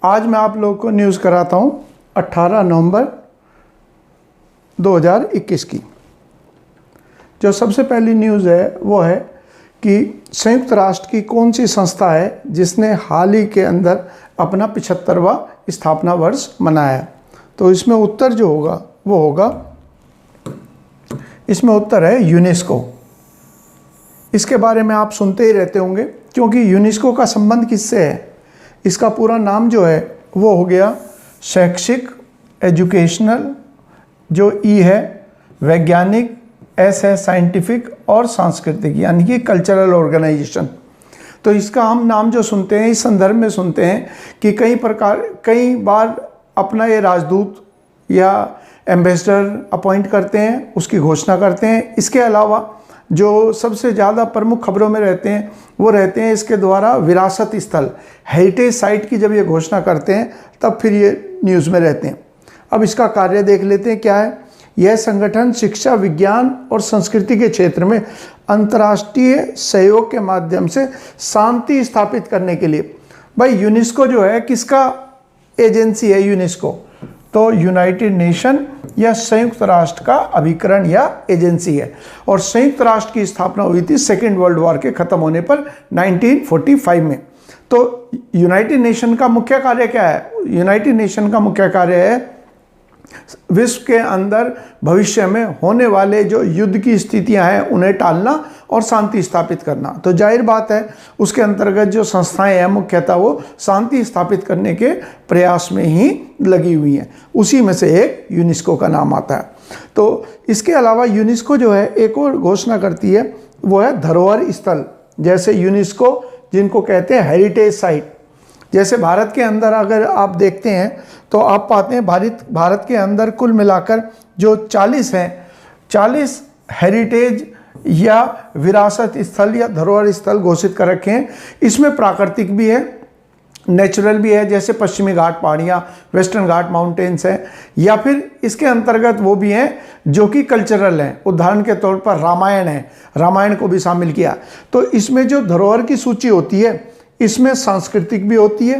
आज मैं आप लोगों को न्यूज़ कराता हूँ 18 नवंबर 2021 की। जो सबसे पहली न्यूज़ है वो है कि संयुक्त राष्ट्र की कौन सी संस्था है जिसने हाल ही के अंदर अपना 75वां स्थापना वर्ष मनाया। तो इसमें उत्तर जो होगा वो होगा, इसमें उत्तर है यूनेस्को। इसके बारे में आप सुनते ही रहते होंगे क्योंकि यूनेस्को का संबंध किससे है। इसका पूरा नाम जो है वो हो गया शैक्षिक, एजुकेशनल, जो ई है वैज्ञानिक, एस है साइंटिफिक और सांस्कृतिक यानी कि कल्चरल ऑर्गेनाइजेशन। तो इसका हम नाम जो सुनते हैं इस संदर्भ में सुनते हैं कि कई बार अपना ये राजदूत या एम्बेसडर अपॉइंट करते हैं, उसकी घोषणा करते हैं। इसके अलावा जो सबसे ज़्यादा प्रमुख खबरों में रहते हैं वो रहते हैं इसके द्वारा विरासत स्थल, हेरिटेज साइट की जब ये घोषणा करते हैं तब फिर ये न्यूज़ में रहते हैं। अब इसका कार्य देख लेते हैं क्या है। यह संगठन शिक्षा, विज्ञान और संस्कृति के क्षेत्र में अंतर्राष्ट्रीय सहयोग के माध्यम से शांति स्थापित करने के लिए, भाई यूनेस्को जो है किसका एजेंसी है यूनेस्को, तो यूनाइटेड नेशन या संयुक्त राष्ट्र का अभिकरण या एजेंसी है। और संयुक्त राष्ट्र की स्थापना हुई थी सेकेंड वर्ल्ड वॉर के ख़त्म होने पर 1945 में। तो यूनाइटेड नेशन का मुख्य कार्य क्या है? यूनाइटेड नेशन का मुख्य कार्य है विश्व के अंदर भविष्य में होने वाले जो युद्ध की स्थितियां हैं उन्हें टालना और शांति स्थापित करना। तो जाहिर बात है उसके अंतर्गत जो संस्थाएं हैं मुख्यतः वो शांति स्थापित करने के प्रयास में ही लगी हुई हैं। उसी में से एक यूनेस्को का नाम आता है। तो इसके अलावा यूनेस्को जो है एक और घोषणा करती है, वो है धरोहर स्थल। जैसे यूनेस्को जिनको कहते हैं हेरिटेज साइट, जैसे भारत के अंदर अगर आप देखते हैं तो आप पाते हैं भारत के अंदर कुल मिलाकर जो 40 हैं, 40 हेरिटेज या विरासत स्थल या धरोहर स्थल घोषित कर रखे हैं। इसमें प्राकृतिक भी है, नेचुरल भी है, जैसे पश्चिमी घाट पहाड़ियाँ, वेस्टर्न घाट माउंटेन्स हैं, या फिर इसके अंतर्गत वो भी हैं जो कि कल्चरल हैं। उदाहरण के तौर पर रामायण है, रामायण को भी शामिल किया। तो इसमें जो धरोहर की सूची होती है इसमें सांस्कृतिक भी होती है,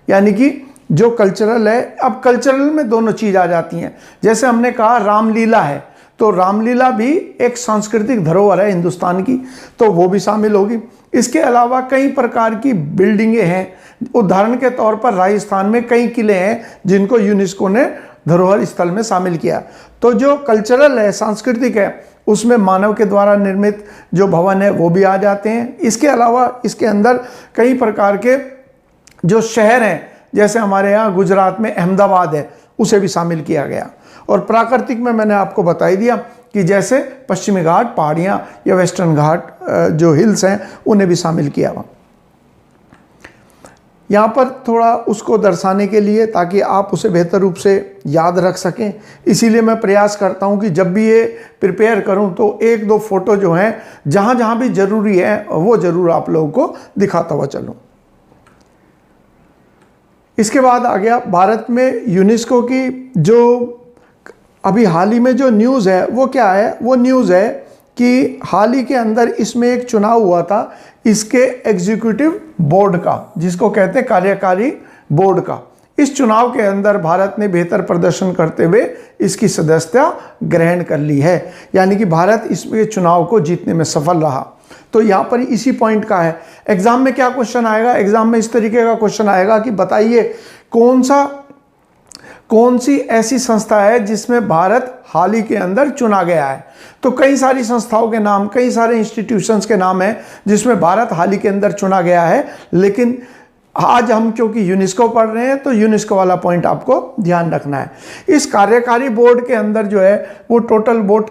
यानी कि जो कल्चरल है। अब कल्चरल में दोनों चीज़ आ जाती हैं। जैसे हमने कहा रामलीला है, तो रामलीला भी एक सांस्कृतिक धरोहर है हिंदुस्तान की, तो वो भी शामिल होगी। इसके अलावा कई प्रकार की बिल्डिंगें हैं। उदाहरण के तौर पर राजस्थान में कई किले हैं जिनको यूनेस्को ने धरोहर स्थल में शामिल किया। तो जो कल्चरल है, सांस्कृतिक है, उसमें मानव के द्वारा निर्मित जो भवन है वो भी आ जाते हैं। इसके अलावा इसके अंदर कई प्रकार के जो शहर हैं, जैसे हमारे यहाँ गुजरात में अहमदाबाद है, उसे भी शामिल किया गया। और प्राकृतिक में मैंने आपको बता ही दिया कि जैसे पश्चिमी घाट पहाड़ियाँ या वेस्टर्न घाट जो हिल्स हैं उन्हें भी शामिल किया हुआ। यहाँ पर थोड़ा उसको दर्शाने के लिए ताकि आप उसे बेहतर रूप से याद रख सकें, इसीलिए मैं प्रयास करता हूँ कि जब भी ये प्रिपेयर करूँ तो एक दो फोटो जो हैं जहाँ जहाँ भी ज़रूरी है वो ज़रूर आप लोगों को दिखाता हुआ चलूँ। इसके बाद आ गया भारत में यूनेस्को की जो अभी हाल ही में जो न्यूज़ है वो क्या है। वो न्यूज़ है कि हाल ही के अंदर इसमें एक चुनाव हुआ था इसके एग्जीक्यूटिव बोर्ड का, जिसको कहते हैं कार्यकारी बोर्ड का। इस चुनाव के अंदर भारत ने बेहतर प्रदर्शन करते हुए इसकी सदस्यता ग्रहण कर ली है, यानी कि भारत इसमें चुनाव को जीतने में सफल रहा। तो यहाँ पर इसी पॉइंट का है। एग्जाम में क्या क्वेश्चन आएगा? एग्जाम में इस तरीके का क्वेश्चन आएगा कि बताइए कौन सी ऐसी संस्था है जिसमें भारत हाल ही के अंदर चुना गया है। तो कई सारी संस्थाओं के नाम, कई सारे इंस्टीट्यूशंस के नाम हैं जिसमें भारत हाल ही के अंदर चुना गया है। लेकिन आज हम क्योंकि यूनेस्को पढ़ रहे हैं तो यूनेस्को वाला पॉइंट आपको ध्यान रखना है। इस कार्यकारी बोर्ड के अंदर जो है वो टोटल वोट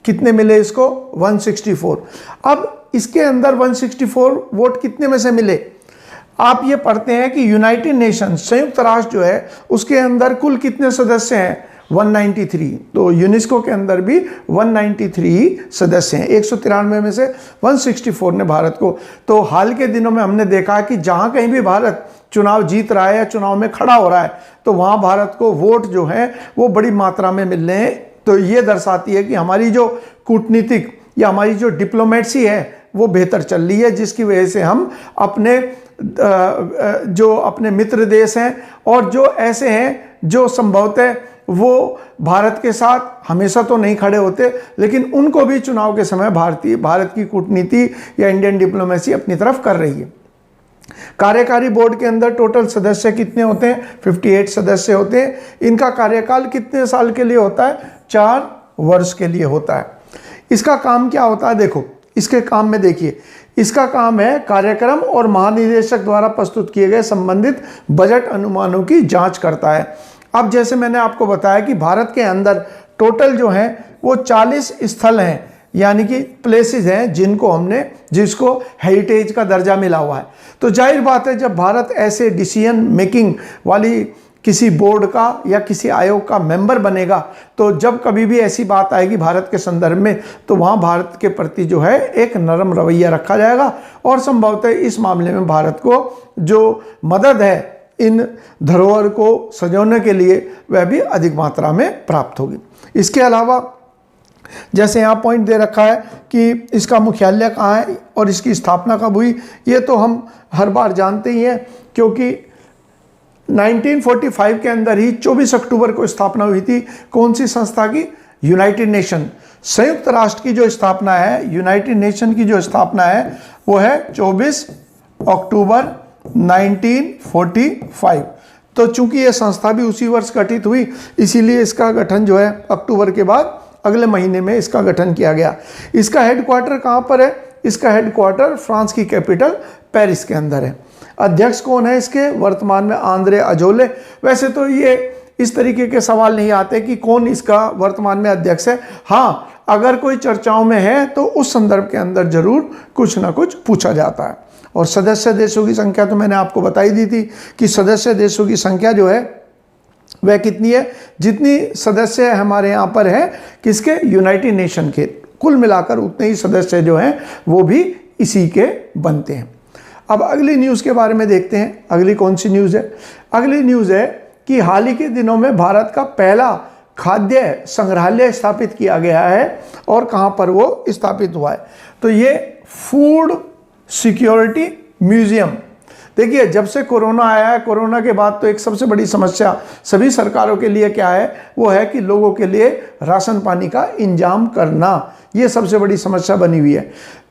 कितने मिले इसको? 164। अब इसके अंदर 164 वोट कितने में से मिले? आप ये पढ़ते हैं कि यूनाइटेड नेशन संयुक्त राष्ट्र जो है उसके अंदर कुल कितने सदस्य हैं? 193। तो यूनेस्को के अंदर भी 193 सदस्य हैं। 193 में से 164 ने भारत को। तो हाल के दिनों में हमने देखा कि जहाँ कहीं भी भारत चुनाव जीत रहा है या चुनाव में खड़ा हो रहा है तो वहाँ भारत को वोट जो हैं वो बड़ी मात्रा में मिल रहे हैं। तो ये दर्शाती है कि हमारी जो कूटनीतिक या हमारी जो डिप्लोमेसी है वो बेहतर चल रही है, जिसकी वजह से हम अपने जो अपने मित्र देश हैं और जो ऐसे हैं जो संभवतः वो भारत के साथ हमेशा तो नहीं खड़े होते, लेकिन उनको भी चुनाव के समय भारत की कूटनीति या इंडियन डिप्लोमेसी अपनी तरफ कर रही है। कार्यकारी बोर्ड के अंदर टोटल सदस्य कितने होते हैं? 58 सदस्य होते हैं। इनका कार्यकाल कितने साल के लिए होता है? 4 वर्ष के लिए होता है। इसका काम क्या होता है? देखो, इसके काम में देखिए, इसका काम है कार्यक्रम और महानिदेशक द्वारा प्रस्तुत किए गए संबंधित बजट अनुमानों की जांच करता है। अब जैसे मैंने आपको बताया कि भारत के अंदर टोटल जो है वो 40 स्थल हैं, यानी कि प्लेसेस हैं जिसको हेरिटेज का दर्जा मिला हुआ है। तो जाहिर बात है, जब भारत ऐसे डिसीजन मेकिंग वाली किसी बोर्ड का या किसी आयोग का मेंबर बनेगा, तो जब कभी भी ऐसी बात आएगी भारत के संदर्भ में, तो वहाँ भारत के प्रति जो है एक नरम रवैया रखा जाएगा और संभवतः इस मामले में भारत को जो मदद है इन धरोहर को सजोने के लिए वह भी अधिक मात्रा में प्राप्त होगी। इसके अलावा जैसे यहाँ पॉइंट दे रखा है कि इसका मुख्यालय कहाँ है और इसकी स्थापना कब हुई, ये तो हम हर बार जानते ही हैं, क्योंकि 1945 के अंदर ही 24 अक्टूबर को स्थापना हुई थी। कौन सी संस्था की? यूनाइटेड नेशन, संयुक्त राष्ट्र की जो स्थापना है, यूनाइटेड नेशन की जो स्थापना है वो है 24 अक्टूबर 1945। तो चूंकि ये संस्था भी उसी वर्ष गठित हुई, इसीलिए इसका गठन जो है अक्टूबर के बाद अगले महीने में इसका गठन किया गया। इसका हेडक्वार्टर कहाँ पर है? इसका हेडक्वार्टर फ्रांस की कैपिटल पेरिस के अंदर है। अध्यक्ष कौन है इसके? वर्तमान में आंद्रे अजोले। वैसे तो ये इस तरीके के सवाल नहीं आते कि कौन इसका वर्तमान में अध्यक्ष है। हाँ, अगर कोई चर्चाओं में है तो उस संदर्भ के अंदर जरूर कुछ ना कुछ पूछा जाता है। और सदस्य देशों की संख्या तो मैंने आपको बताई दी थी कि सदस्य देशों की संख्या जो है वह कितनी है? जितनी सदस्य हमारे यहाँ पर है किसके? यूनाइटेड नेशन के, कुल मिलाकर उतने ही सदस्य जो हैं वो भी इसी के बनते हैं। अब अगली न्यूज़ के बारे में देखते हैं। अगली कौन सी न्यूज़ है? अगली न्यूज़ है कि हाल ही के दिनों में भारत का पहला खाद्य संग्रहालय स्थापित किया गया है। और कहाँ पर वो स्थापित हुआ है? तो ये फूड सिक्योरिटी म्यूजियम। देखिए, जब से कोरोना आया है, कोरोना के बाद तो एक सबसे बड़ी समस्या सभी सरकारों के लिए क्या है? वो है कि लोगों के लिए राशन पानी का इंतजाम करना। ये सबसे बड़ी समस्या बनी हुई है।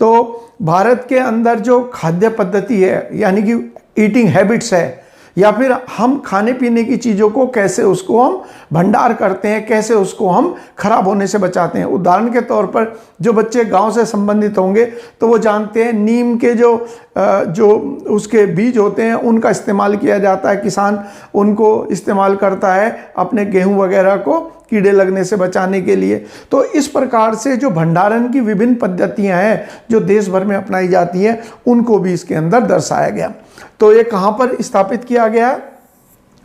तो भारत के अंदर जो खाद्य पद्धति है, यानी कि ईटिंग हैबिट्स है, या फिर हम खाने पीने की चीज़ों को कैसे उसको हम भंडार करते हैं, कैसे उसको हम खराब होने से बचाते हैं। उदाहरण के तौर पर जो बच्चे गांव से संबंधित होंगे तो वो जानते हैं नीम के जो उसके बीज होते हैं उनका इस्तेमाल किया जाता है। किसान उनको इस्तेमाल करता है अपने गेहूं वगैरह को कीड़े लगने से बचाने के लिए। तो इस प्रकार से जो भंडारण की विभिन्न पद्धतियां हैं जो देश भर में अपनाई जाती हैं, उनको भी इसके अंदर दर्शाया गया। तो ये कहाँ पर स्थापित किया गया?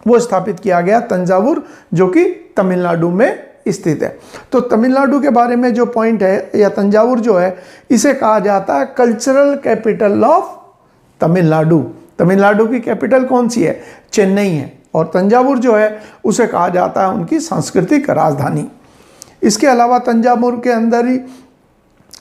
वो स्थापित किया गया तंजावुर, जो कि तमिलनाडु में स्थित है। तो तमिलनाडु के बारे में जो पॉइंट है, या तंजावुर जो है, इसे कहा जाता है cultural capital of Tamil Nadu. Tamil Nadu की कैपिटल कौन सी है? चेन्नई है। और तंजावुर जो है उसे कहा जाता है उनकी सांस्कृतिक राजधानी। इसके अलावा तंजावुर के अंदर ही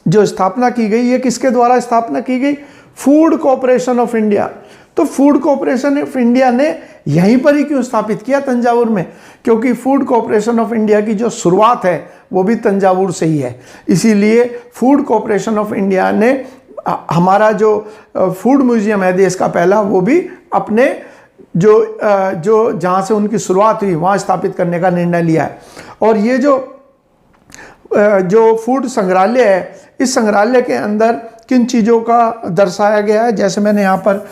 जो स्थापना की गई, ये किसके द्वारा स्थापना की गई? Food corporation of India. तो फूड कॉरपोरेशन ऑफ इंडिया ने यहीं पर ही क्यों स्थापित किया? तंजावुर में। क्योंकि फूड कॉरपोरेशन ऑफ इंडिया की जो शुरुआत है वो भी तंजावुर से ही है। इसीलिए फूड कॉरपोरेशन ऑफ इंडिया ने हमारा जो फूड म्यूजियम है देश का पहला, वो भी अपने जो जहाँ से उनकी शुरुआत हुई वहाँ स्थापित करने का निर्णय लिया है। और ये जो फूड संग्रहालय है, इस संग्रहालय के अंदर किन चीज़ों का दर्शाया गया है, जैसे मैंने यहाँ पर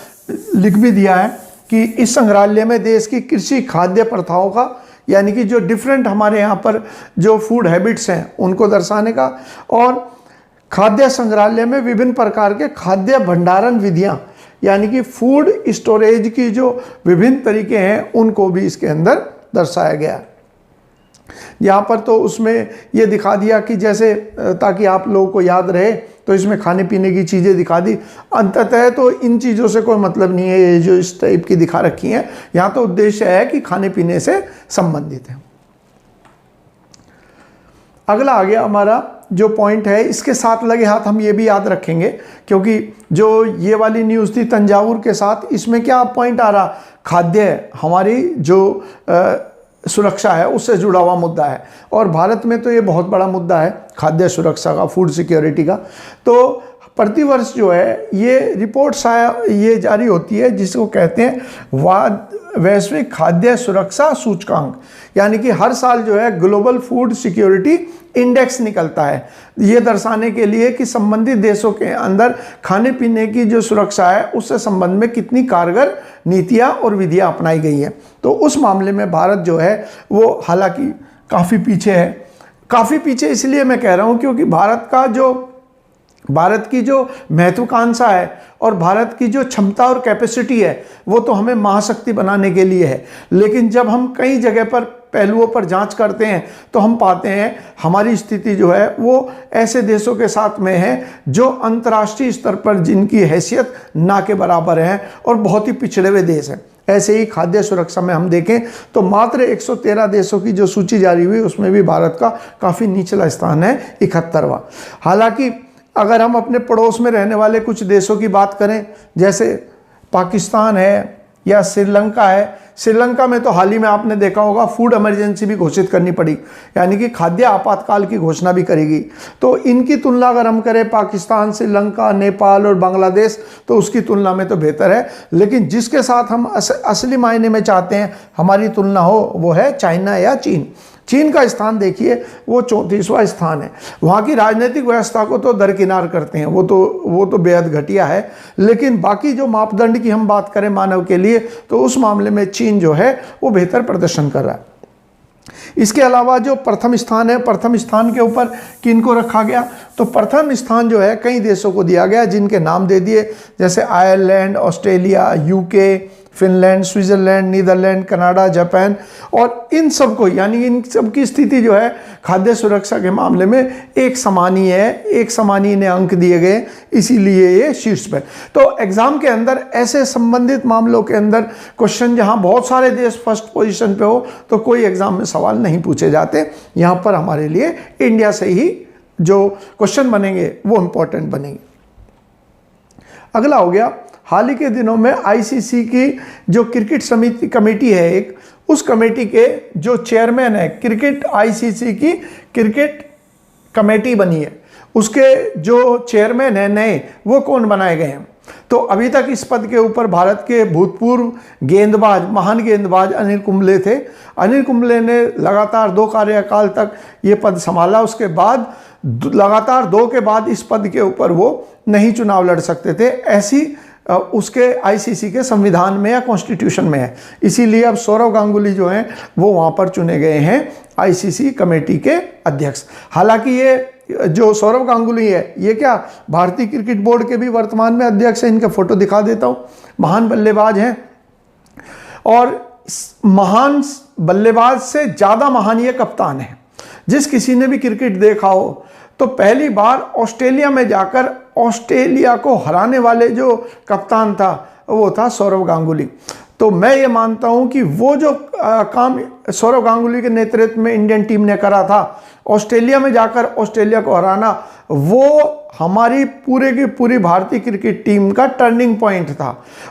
लिख भी दिया है कि इस संग्रहालय में देश की कृषि खाद्य प्रथाओं का, यानी कि जो डिफरेंट हमारे यहाँ पर जो फूड हैबिट्स हैं उनको दर्शाने का, और खाद्य संग्रहालय में विभिन्न प्रकार के खाद्य भंडारण विधियाँ, यानी कि फूड स्टोरेज की जो विभिन्न तरीके हैं उनको भी इसके अंदर दर्शाया गया। यहाँ पर तो उसमें ये दिखा दिया कि जैसे ताकि आप लोगों को याद रहे, तो इसमें खाने पीने की चीज़ें दिखा दी। अंततः तो इन चीज़ों से कोई मतलब नहीं है, ये जो इस टाइप की दिखा रखी हैं, यहाँ तो उद्देश्य है कि खाने पीने से संबंधित है। अगला आ गया हमारा जो पॉइंट है, इसके साथ लगे हाथ हम ये भी याद रखेंगे, क्योंकि जो ये वाली न्यूज़ थी तंजावुर के साथ, इसमें क्या पॉइंट आ रहा, खाद्य हमारी जो सुरक्षा है उससे जुड़ा हुआ मुद्दा है। और भारत में तो ये बहुत बड़ा मुद्दा है खाद्य सुरक्षा का, फूड सिक्योरिटी का। तो प्रतिवर्ष जो है ये रिपोर्ट्स ये जारी होती है जिसको कहते हैं वैश्विक खाद्य सुरक्षा सूचकांक, यानी कि हर साल जो है ग्लोबल फूड सिक्योरिटी इंडेक्स निकलता है, ये दर्शाने के लिए कि संबंधित देशों के अंदर खाने पीने की जो सुरक्षा है उससे संबंध में कितनी कारगर नीतियां और विधियां अपनाई गई हैं। तो उस मामले में भारत जो है वो हालांकि काफ़ी पीछे है। काफ़ी पीछे इसलिए मैं कह रहा हूँ क्योंकि भारत की जो महत्वाकांक्षा है और भारत की जो क्षमता और कैपेसिटी है वो तो हमें महाशक्ति बनाने के लिए है, लेकिन जब हम कई जगह पर पहलुओं पर जांच करते हैं तो हम पाते हैं हमारी स्थिति जो है वो ऐसे देशों के साथ में है जो अंतर्राष्ट्रीय स्तर पर जिनकी हैसियत ना के बराबर है और बहुत ही पिछड़े हुए देश हैं। ऐसे ही खाद्य सुरक्षा में हम देखें तो मात्र 113 देशों की जो सूची जारी हुई उसमें भी भारत का काफ़ी निचला स्थान है, 71वां। हालांकि अगर हम अपने पड़ोस में रहने वाले कुछ देशों की बात करें, जैसे पाकिस्तान है या श्रीलंका है, श्रीलंका में तो हाल ही में आपने देखा होगा फूड इमरजेंसी भी घोषित करनी पड़ी, यानी कि खाद्य आपातकाल की घोषणा भी करेगी। तो इनकी तुलना अगर हम करें पाकिस्तान, श्रीलंका, नेपाल और बांग्लादेश, तो उसकी तुलना में तो बेहतर है। लेकिन जिसके साथ हम असली मायने में चाहते हैं हमारी तुलना हो वो है चाइना या चीन। चीन का स्थान देखिए वो 34वां स्थान है। वहाँ की राजनीतिक व्यवस्था को तो दरकिनार करते हैं, वो तो बेहद घटिया है। लेकिन बाकी जो मापदंड की हम बात करें मानव के लिए, तो उस मामले में चीन जो है वो बेहतर प्रदर्शन कर रहा है। इसके अलावा जो प्रथम स्थान है, प्रथम स्थान के ऊपर किन को रखा गया, तो प्रथम स्थान जो है कई देशों को दिया गया जिनके नाम दे दिए, जैसे Ireland, Australia, UK, Finland, Switzerland, Netherlands, Canada, Japan. और इन सबको, यानी इन सब की स्थिति जो है खाद्य सुरक्षा के मामले में एक समान ही है, एक समान ही इन्हें अंक दिए गए, इसीलिए ये शीर्ष पर। तो एग्जाम के अंदर ऐसे संबंधित मामलों के अंदर क्वेश्चन जहां बहुत सारे देश फर्स्ट पोजीशन पे हो तो कोई एग्जाम में सवाल नहीं पूछे जाते। यहाँ पर हमारे लिए इंडिया से ही जो क्वेश्चन बनेंगे वो इंपॉर्टेंट बनेंगे। अगला हो गया, हाल ही के दिनों में आईसीसी की जो क्रिकेट समिति कमेटी है एक, उस कमेटी के जो चेयरमैन है, क्रिकेट आईसीसी की क्रिकेट कमेटी बनी है, उसके जो चेयरमैन है नए, वो कौन बनाए गए हैं। तो अभी तक इस पद के ऊपर भारत के भूतपूर्व गेंदबाज, महान गेंदबाज अनिल कुंबले थे। अनिल कुंबले ने लगातार 2 कार्यकाल तक ये पद संभाला। उसके बाद लगातार 2 के बाद इस पद के ऊपर वो नहीं चुनाव लड़ सकते थे, ऐसी उसके आईसीसी के संविधान में या कॉन्स्टिट्यूशन में है। इसीलिए अब सौरव गांगुली जो हैं वो वहाँ पर चुने गए हैं आईसीसी कमेटी के अध्यक्ष। हालांकि ये जो सौरव गांगुली है ये क्या भारतीय क्रिकेट बोर्ड के भी वर्तमान में अध्यक्ष हैं। इनका फोटो दिखा देता हूँ। महान बल्लेबाज हैं और महान बल्लेबाज से ज़्यादा महान ये कप्तान है। जिस किसी ने भी क्रिकेट देखा हो तो पहली बार ऑस्ट्रेलिया में जाकर ऑस्ट्रेलिया को हराने वाले जो कप्तान था वो था सौरव गांगुली। तो मैं ये मानता हूं कि वो जो काम सौरव गांगुली के नेतृत्व में इंडियन टीम ने करा था, ऑस्ट्रेलिया में जाकर ऑस्ट्रेलिया को हराना, वो हमारी पूरे की पूरी भारतीय क्रिकेट टीम का टर्निंग पॉइंट था।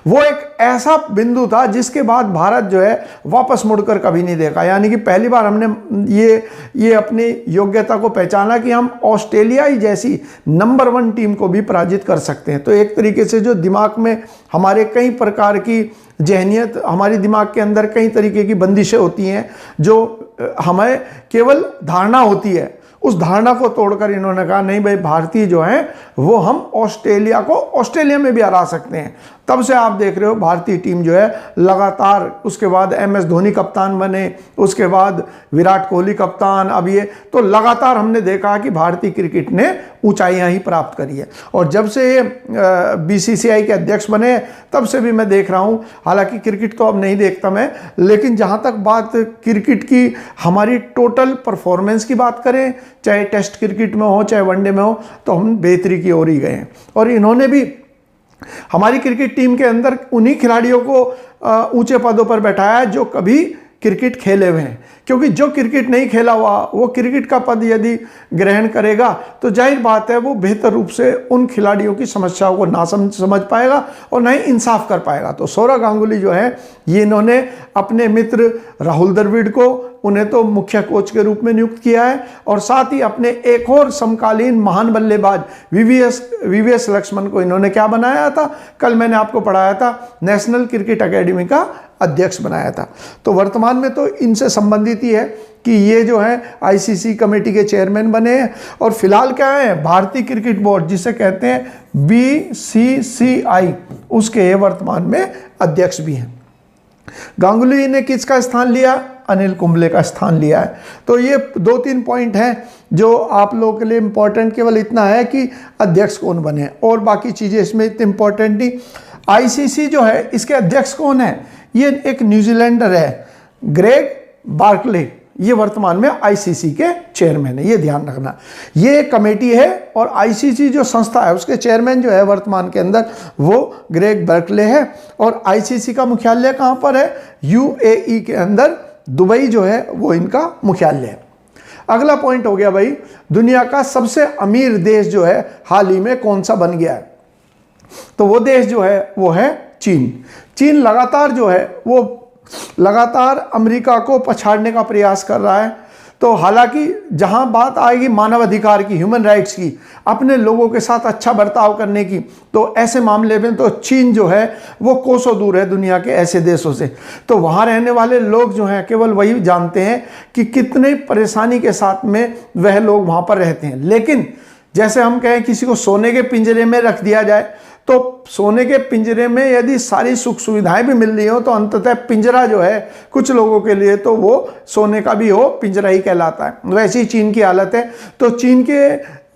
वो एक ऐसा बिंदु था जिसके बाद भारत जो है वापस मुड़कर कभी नहीं देखा। यानी कि पहली बार हमने ये अपनी योग्यता को पहचाना कि हम ऑस्ट्रेलिया ही जैसी नंबर 1 टीम को भी पराजित कर सकते हैं। तो एक तरीके से जो दिमाग में हमारे कई प्रकार की जहनियत, हमारी दिमाग के अंदर कई तरीके की बंदिशें होती हैं जो हमें केवल धारणा होती है, उस धारणा को तोड़कर इन्होंने कहा नहीं भाई, भारतीय जो हैं वो हम ऑस्ट्रेलिया को ऑस्ट्रेलिया में भी हरा सकते हैं। तब से आप देख रहे हो भारतीय टीम जो है लगातार, उसके बाद MS धोनी कप्तान बने, उसके बाद विराट कोहली कप्तान, अब ये, तो लगातार हमने देखा कि भारतीय क्रिकेट ने ऊंचाइयां ही प्राप्त करी है। और जब से ये BCCI के अध्यक्ष बने तब से भी मैं देख रहा हूं, हालांकि क्रिकेट तो अब नहीं देखता मैं, लेकिन जहां तक बात क्रिकेट की हमारी टोटल परफॉर्मेंस की बात करें, चाहे टेस्ट क्रिकेट में हो चाहे वनडे में हो, तो हम बेहतरी की ओर ही गए हैं। और इन्होंने भी हमारी क्रिकेट टीम के अंदर उन्हीं खिलाड़ियों को ऊंचे पदों पर बैठाया जो कभी क्रिकेट खेले हुए हैं, क्योंकि जो क्रिकेट नहीं खेला हुआ वो क्रिकेट का पद यदि ग्रहण करेगा तो जाहिर बात है वो बेहतर रूप से उन खिलाड़ियों की समस्याओं को ना समझ पाएगा और ना ही इंसाफ कर पाएगा। तो सौरव गांगुली जो है ये इन्होंने अपने मित्र राहुल द्रविड़ को, उन्हें तो मुख्य कोच के रूप में नियुक्त किया है, और साथ ही अपने एक और समकालीन महान बल्लेबाज वीवीएस लक्ष्मण को इन्होंने क्या बनाया था, कल मैंने आपको पढ़ाया था, नेशनल क्रिकेट एकेडमी का अध्यक्ष बनाया था। तो वर्तमान में तो इनसे संबंधित ही है कि ये जो है आईसीसी कमेटी के चेयरमैन बने हैं, और फिलहाल क्या है, भारतीय क्रिकेट बोर्ड जिसे कहते हैं बीसीसीआई, उसके वर्तमान में अध्यक्ष भी हैं। गांगुली ने किसका स्थान लिया, अनिल कुंबले का स्थान लिया है। तो ये 2-3 पॉइंट हैं जो आप लोगों के लिए इंपॉर्टेंट, केवल इतना है कि अध्यक्ष कौन बने, और बाकी चीज़ें इसमें इतनी इंपॉर्टेंट नहीं। आईसीसी जो है इसके अध्यक्ष कौन है, ये एक न्यूजीलैंडर है, ग्रेग बार्कले, ये वर्तमान में आईसीसी के चेयरमैन है, ये ध्यान रखना। ये एक कमेटी है और आईसीसी जो संस्था है उसके चेयरमैन जो है वर्तमान के अंदर वो ग्रेग बार्कले है, और आईसीसी का मुख्यालय कहाँ पर है, यूएई के अंदर, दुबई जो है वो इनका मुख्यालय है। अगला पॉइंट हो गया भाई, दुनिया का सबसे अमीर देश जो है हाल ही में कौन सा बन गया है, तो वो देश जो है वो है चीन। चीन लगातार जो है वो लगातार अमेरिका को पछाड़ने का प्रयास कर रहा है। तो हालांकि जहां बात आएगी मानव अधिकार की, ह्यूमन राइट्स की, अपने लोगों के साथ अच्छा बर्ताव करने की, तो ऐसे मामले में तो चीन जो है वो कोसों दूर है दुनिया के ऐसे देशों से। तो वहां रहने वाले लोग जो हैं केवल वही जानते हैं कि कितने परेशानी के साथ में वह लोग वहां पर रहते हैं। लेकिन जैसे हम कहें किसी को सोने के पिंजरे में रख दिया जाए, तो सोने के पिंजरे में यदि सारी सुख सुविधाएं भी मिल रही हो तो अंततः पिंजरा जो है कुछ लोगों के लिए तो वो सोने का भी हो, पिंजरा ही कहलाता है। वैसी ही चीन की हालत है। तो चीन के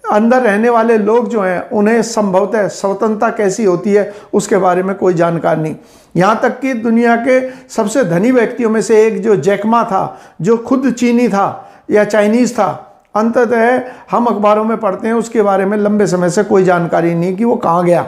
अंदर रहने वाले लोग जो हैं उन्हें संभवतः स्वतंत्रता कैसी होती है उसके बारे में कोई जानकारी नहीं। यहाँ तक कि दुनिया के सबसे धनी व्यक्तियों में से एक जो जैकमा था, जो खुद चीनी था या चाइनीज़ था, अंततः हम अखबारों में पढ़ते हैं उसके बारे में लंबे समय से कोई जानकारी नहीं कि वो कहाँ गया।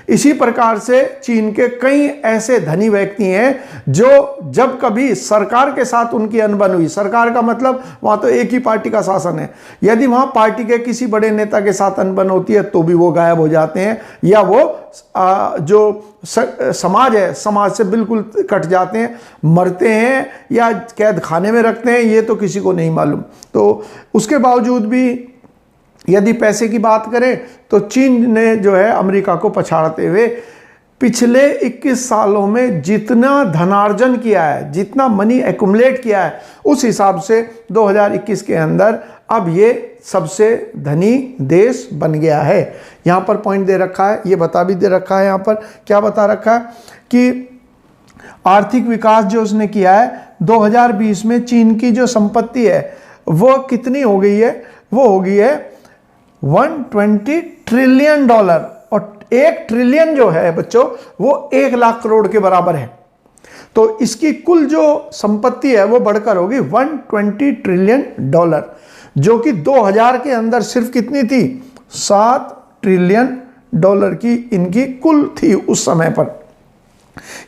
इसी प्रकार से चीन के कई ऐसे धनी व्यक्ति हैं जो जब कभी सरकार के साथ उनकी अनबन हुई, सरकार का मतलब वहाँ तो एक ही पार्टी का शासन है, यदि वहाँ पार्टी के किसी बड़े नेता के साथ अनबन होती है तो भी वो गायब हो जाते हैं, या वो जो समाज है समाज से बिल्कुल कट जाते हैं, मरते हैं या कैद खाने में रखते हैं, ये तो किसी को नहीं मालूम। तो उसके बावजूद भी यदि पैसे की बात करें तो चीन ने जो है अमेरिका को पछाड़ते हुए पिछले 21 सालों में जितना धनार्जन किया है, जितना मनी एक्युमुलेट किया है, उस हिसाब से 2021 के अंदर अब ये सबसे धनी देश बन गया है। यहाँ पर पॉइंट दे रखा है, ये बता भी दे रखा है, यहाँ पर क्या बता रखा है कि आर्थिक विकास जो उसने किया है 2020 में चीन की जो संपत्ति है वो कितनी हो गई है, वो हो गई है $120 ट्रिलियन, और 1 ट्रिलियन जो है बच्चों वो 1 लाख करोड़ के बराबर है। तो इसकी कुल जो संपत्ति है वो बढ़कर होगी $120 ट्रिलियन, जो कि 2000 के अंदर सिर्फ कितनी थी, $7 ट्रिलियन की इनकी कुल थी उस समय पर।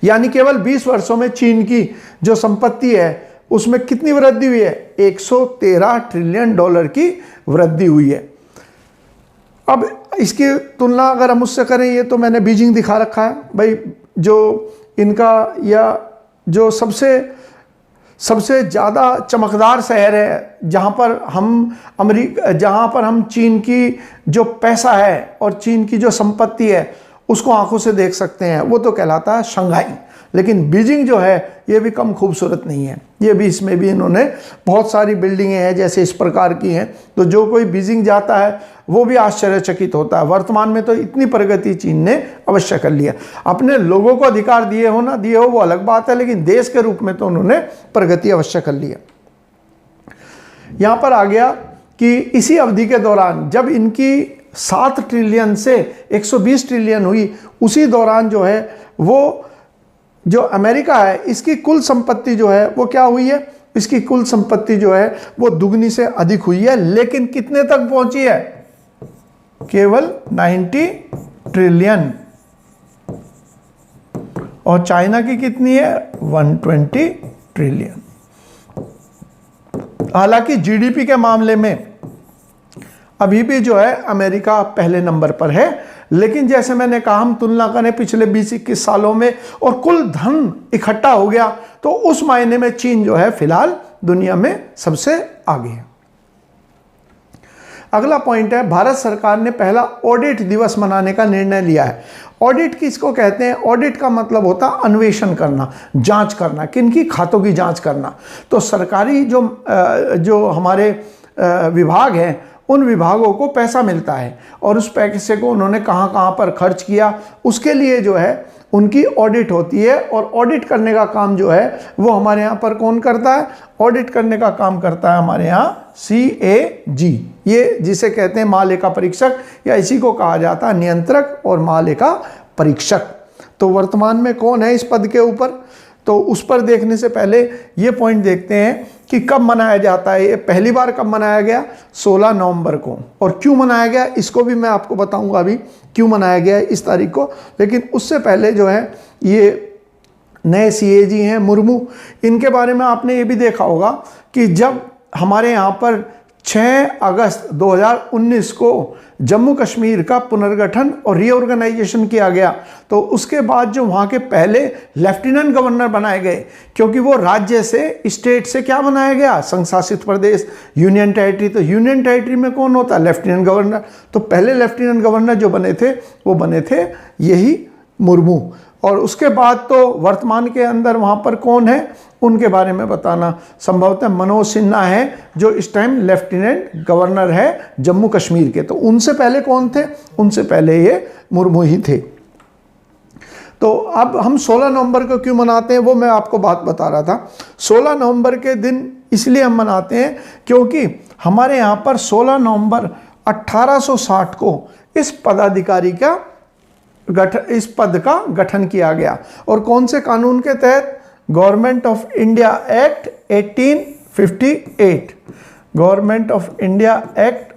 यानी केवल 20 वर्षों में चीन की जो संपत्ति है उसमें कितनी वृद्धि हुई है, $113 ट्रिलियन की वृद्धि हुई है। अब इसकी तुलना अगर हम उससे करें, ये तो मैंने बीजिंग दिखा रखा है भाई, जो इनका या जो सबसे ज़्यादा चमकदार शहर है जहाँ पर हम चीन की जो पैसा है और चीन की जो संपत्ति है उसको आंखों से देख सकते हैं, वो तो कहलाता है शंघाई। लेकिन बीजिंग जो है ये भी कम खूबसूरत नहीं है, ये भी इसमें भी इन्होंने बहुत सारी बिल्डिंगें हैं जैसे इस प्रकार की हैं। तो जो कोई बीजिंग जाता है वो भी आश्चर्यचकित होता है। वर्तमान में तो इतनी प्रगति चीन ने अवश्य कर लिया। अपने लोगों को अधिकार दिए हो ना दिए हो वो अलग बात है, लेकिन देश के रूप में तो उन्होंने प्रगति अवश्य कर लिया। यहाँ पर आ गया कि इसी अवधि के दौरान जब इनकी 7 ट्रिलियन से 120 ट्रिलियन हुई, उसी दौरान जो है वो जो अमेरिका है इसकी कुल संपत्ति जो है वो क्या हुई है, इसकी कुल संपत्ति जो है वो दुगनी से अधिक हुई है। लेकिन कितने तक पहुंची है, केवल 90 ट्रिलियन। और चाइना की कितनी है, 120 ट्रिलियन। हालांकि जीडीपी के मामले में अभी भी जो है अमेरिका पहले नंबर पर है, लेकिन जैसे मैंने कहा हम तुलना करें पिछले 20-21 सालों में और कुल धन इकट्ठा हो गया तो उस मायने में चीन जो है फिलहाल दुनिया में सबसे आगे है। अगला पॉइंट है, भारत सरकार ने पहला ऑडिट दिवस मनाने का निर्णय लिया है। ऑडिट किसको कहते हैं? ऑडिट का मतलब होता है अन्वेषण करना, जांच करना, किनकी खातों की जांच करना। तो सरकारी जो हमारे विभाग हैं उन विभागों को पैसा मिलता है और उस पैसे को उन्होंने कहाँ कहाँ पर खर्च किया उसके लिए जो है उनकी ऑडिट होती है। और ऑडिट करने का काम जो है वो हमारे यहाँ पर कौन करता है? ऑडिट करने का काम करता है हमारे यहाँ CAG, ये जिसे कहते हैं महालेखा परीक्षक, या इसी को कहा जाता है नियंत्रक और महालेखा परीक्षक। तो वर्तमान में कौन है इस पद के ऊपर? तो उस पर देखने से पहले ये पॉइंट देखते हैं कि कब मनाया जाता है। ये पहली बार कब मनाया गया? 16 नवंबर को। और क्यों मनाया गया इसको भी मैं आपको बताऊंगा अभी क्यों मनाया गया है इस तारीख को। लेकिन उससे पहले जो है ये नए CAG हैं मुर्मू, इनके बारे में आपने ये भी देखा होगा कि जब हमारे यहाँ पर 6 अगस्त 2019 को जम्मू कश्मीर का पुनर्गठन और रीऑर्गेनाइजेशन किया गया तो उसके बाद जो वहाँ के पहले लेफ्टिनेंट गवर्नर बनाए गए, क्योंकि वो राज्य से, स्टेट से क्या बनाया गया? संघ शासित प्रदेश, यूनियन टेरिटरी। तो यूनियन टेरिटरी में कौन होता है? Lieutenant governor. तो पहले लेफ्टिनेंट गवर्नर जो बने थे वो बने थे यही मुर्मू। और उसके बाद तो वर्तमान के अंदर वहाँ पर कौन है उनके बारे में बताना संभवतः मनोज सिन्हा है जो इस टाइम लेफ्टिनेंट गवर्नर है जम्मू कश्मीर के। तो उनसे पहले कौन थे? उनसे पहले ये मुर्मू ही थे। तो अब हम 16 नवंबर को क्यों मनाते हैं वो मैं आपको बात बता रहा था। 16 नवंबर के दिन इसलिए हम मनाते हैं क्योंकि हमारे यहाँ पर 16 नवंबर 1860 को इस पद का गठन किया गया। और कौन से कानून के तहत? Government of India act 1858, government of India act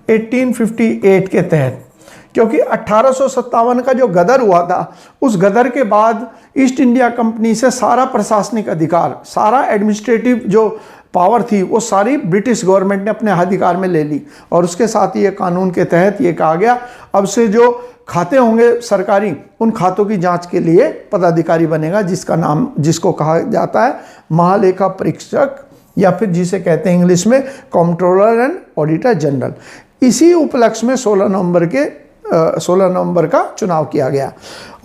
1858 के तहत। क्योंकि 1857 का जो गदर हुआ था उस गदर के बाद ईस्ट इंडिया कंपनी से सारा प्रशासनिक अधिकार, सारा एडमिनिस्ट्रेटिव जो पावर थी वो सारी ब्रिटिश गवर्नमेंट ने अपने अधिकार में ले ली। और उसके साथ ही ये कानून के तहत ये कहा गया अब से जो खाते होंगे सरकारी उन खातों की जांच के लिए पदाधिकारी बनेगा जिसको कहा जाता है महालेखा परीक्षक, या फिर जिसे कहते हैं इंग्लिश में कंट्रोलर एंड ऑडिटर जनरल। इसी उपलक्ष्य में 16 नवंबर का चुनाव किया गया।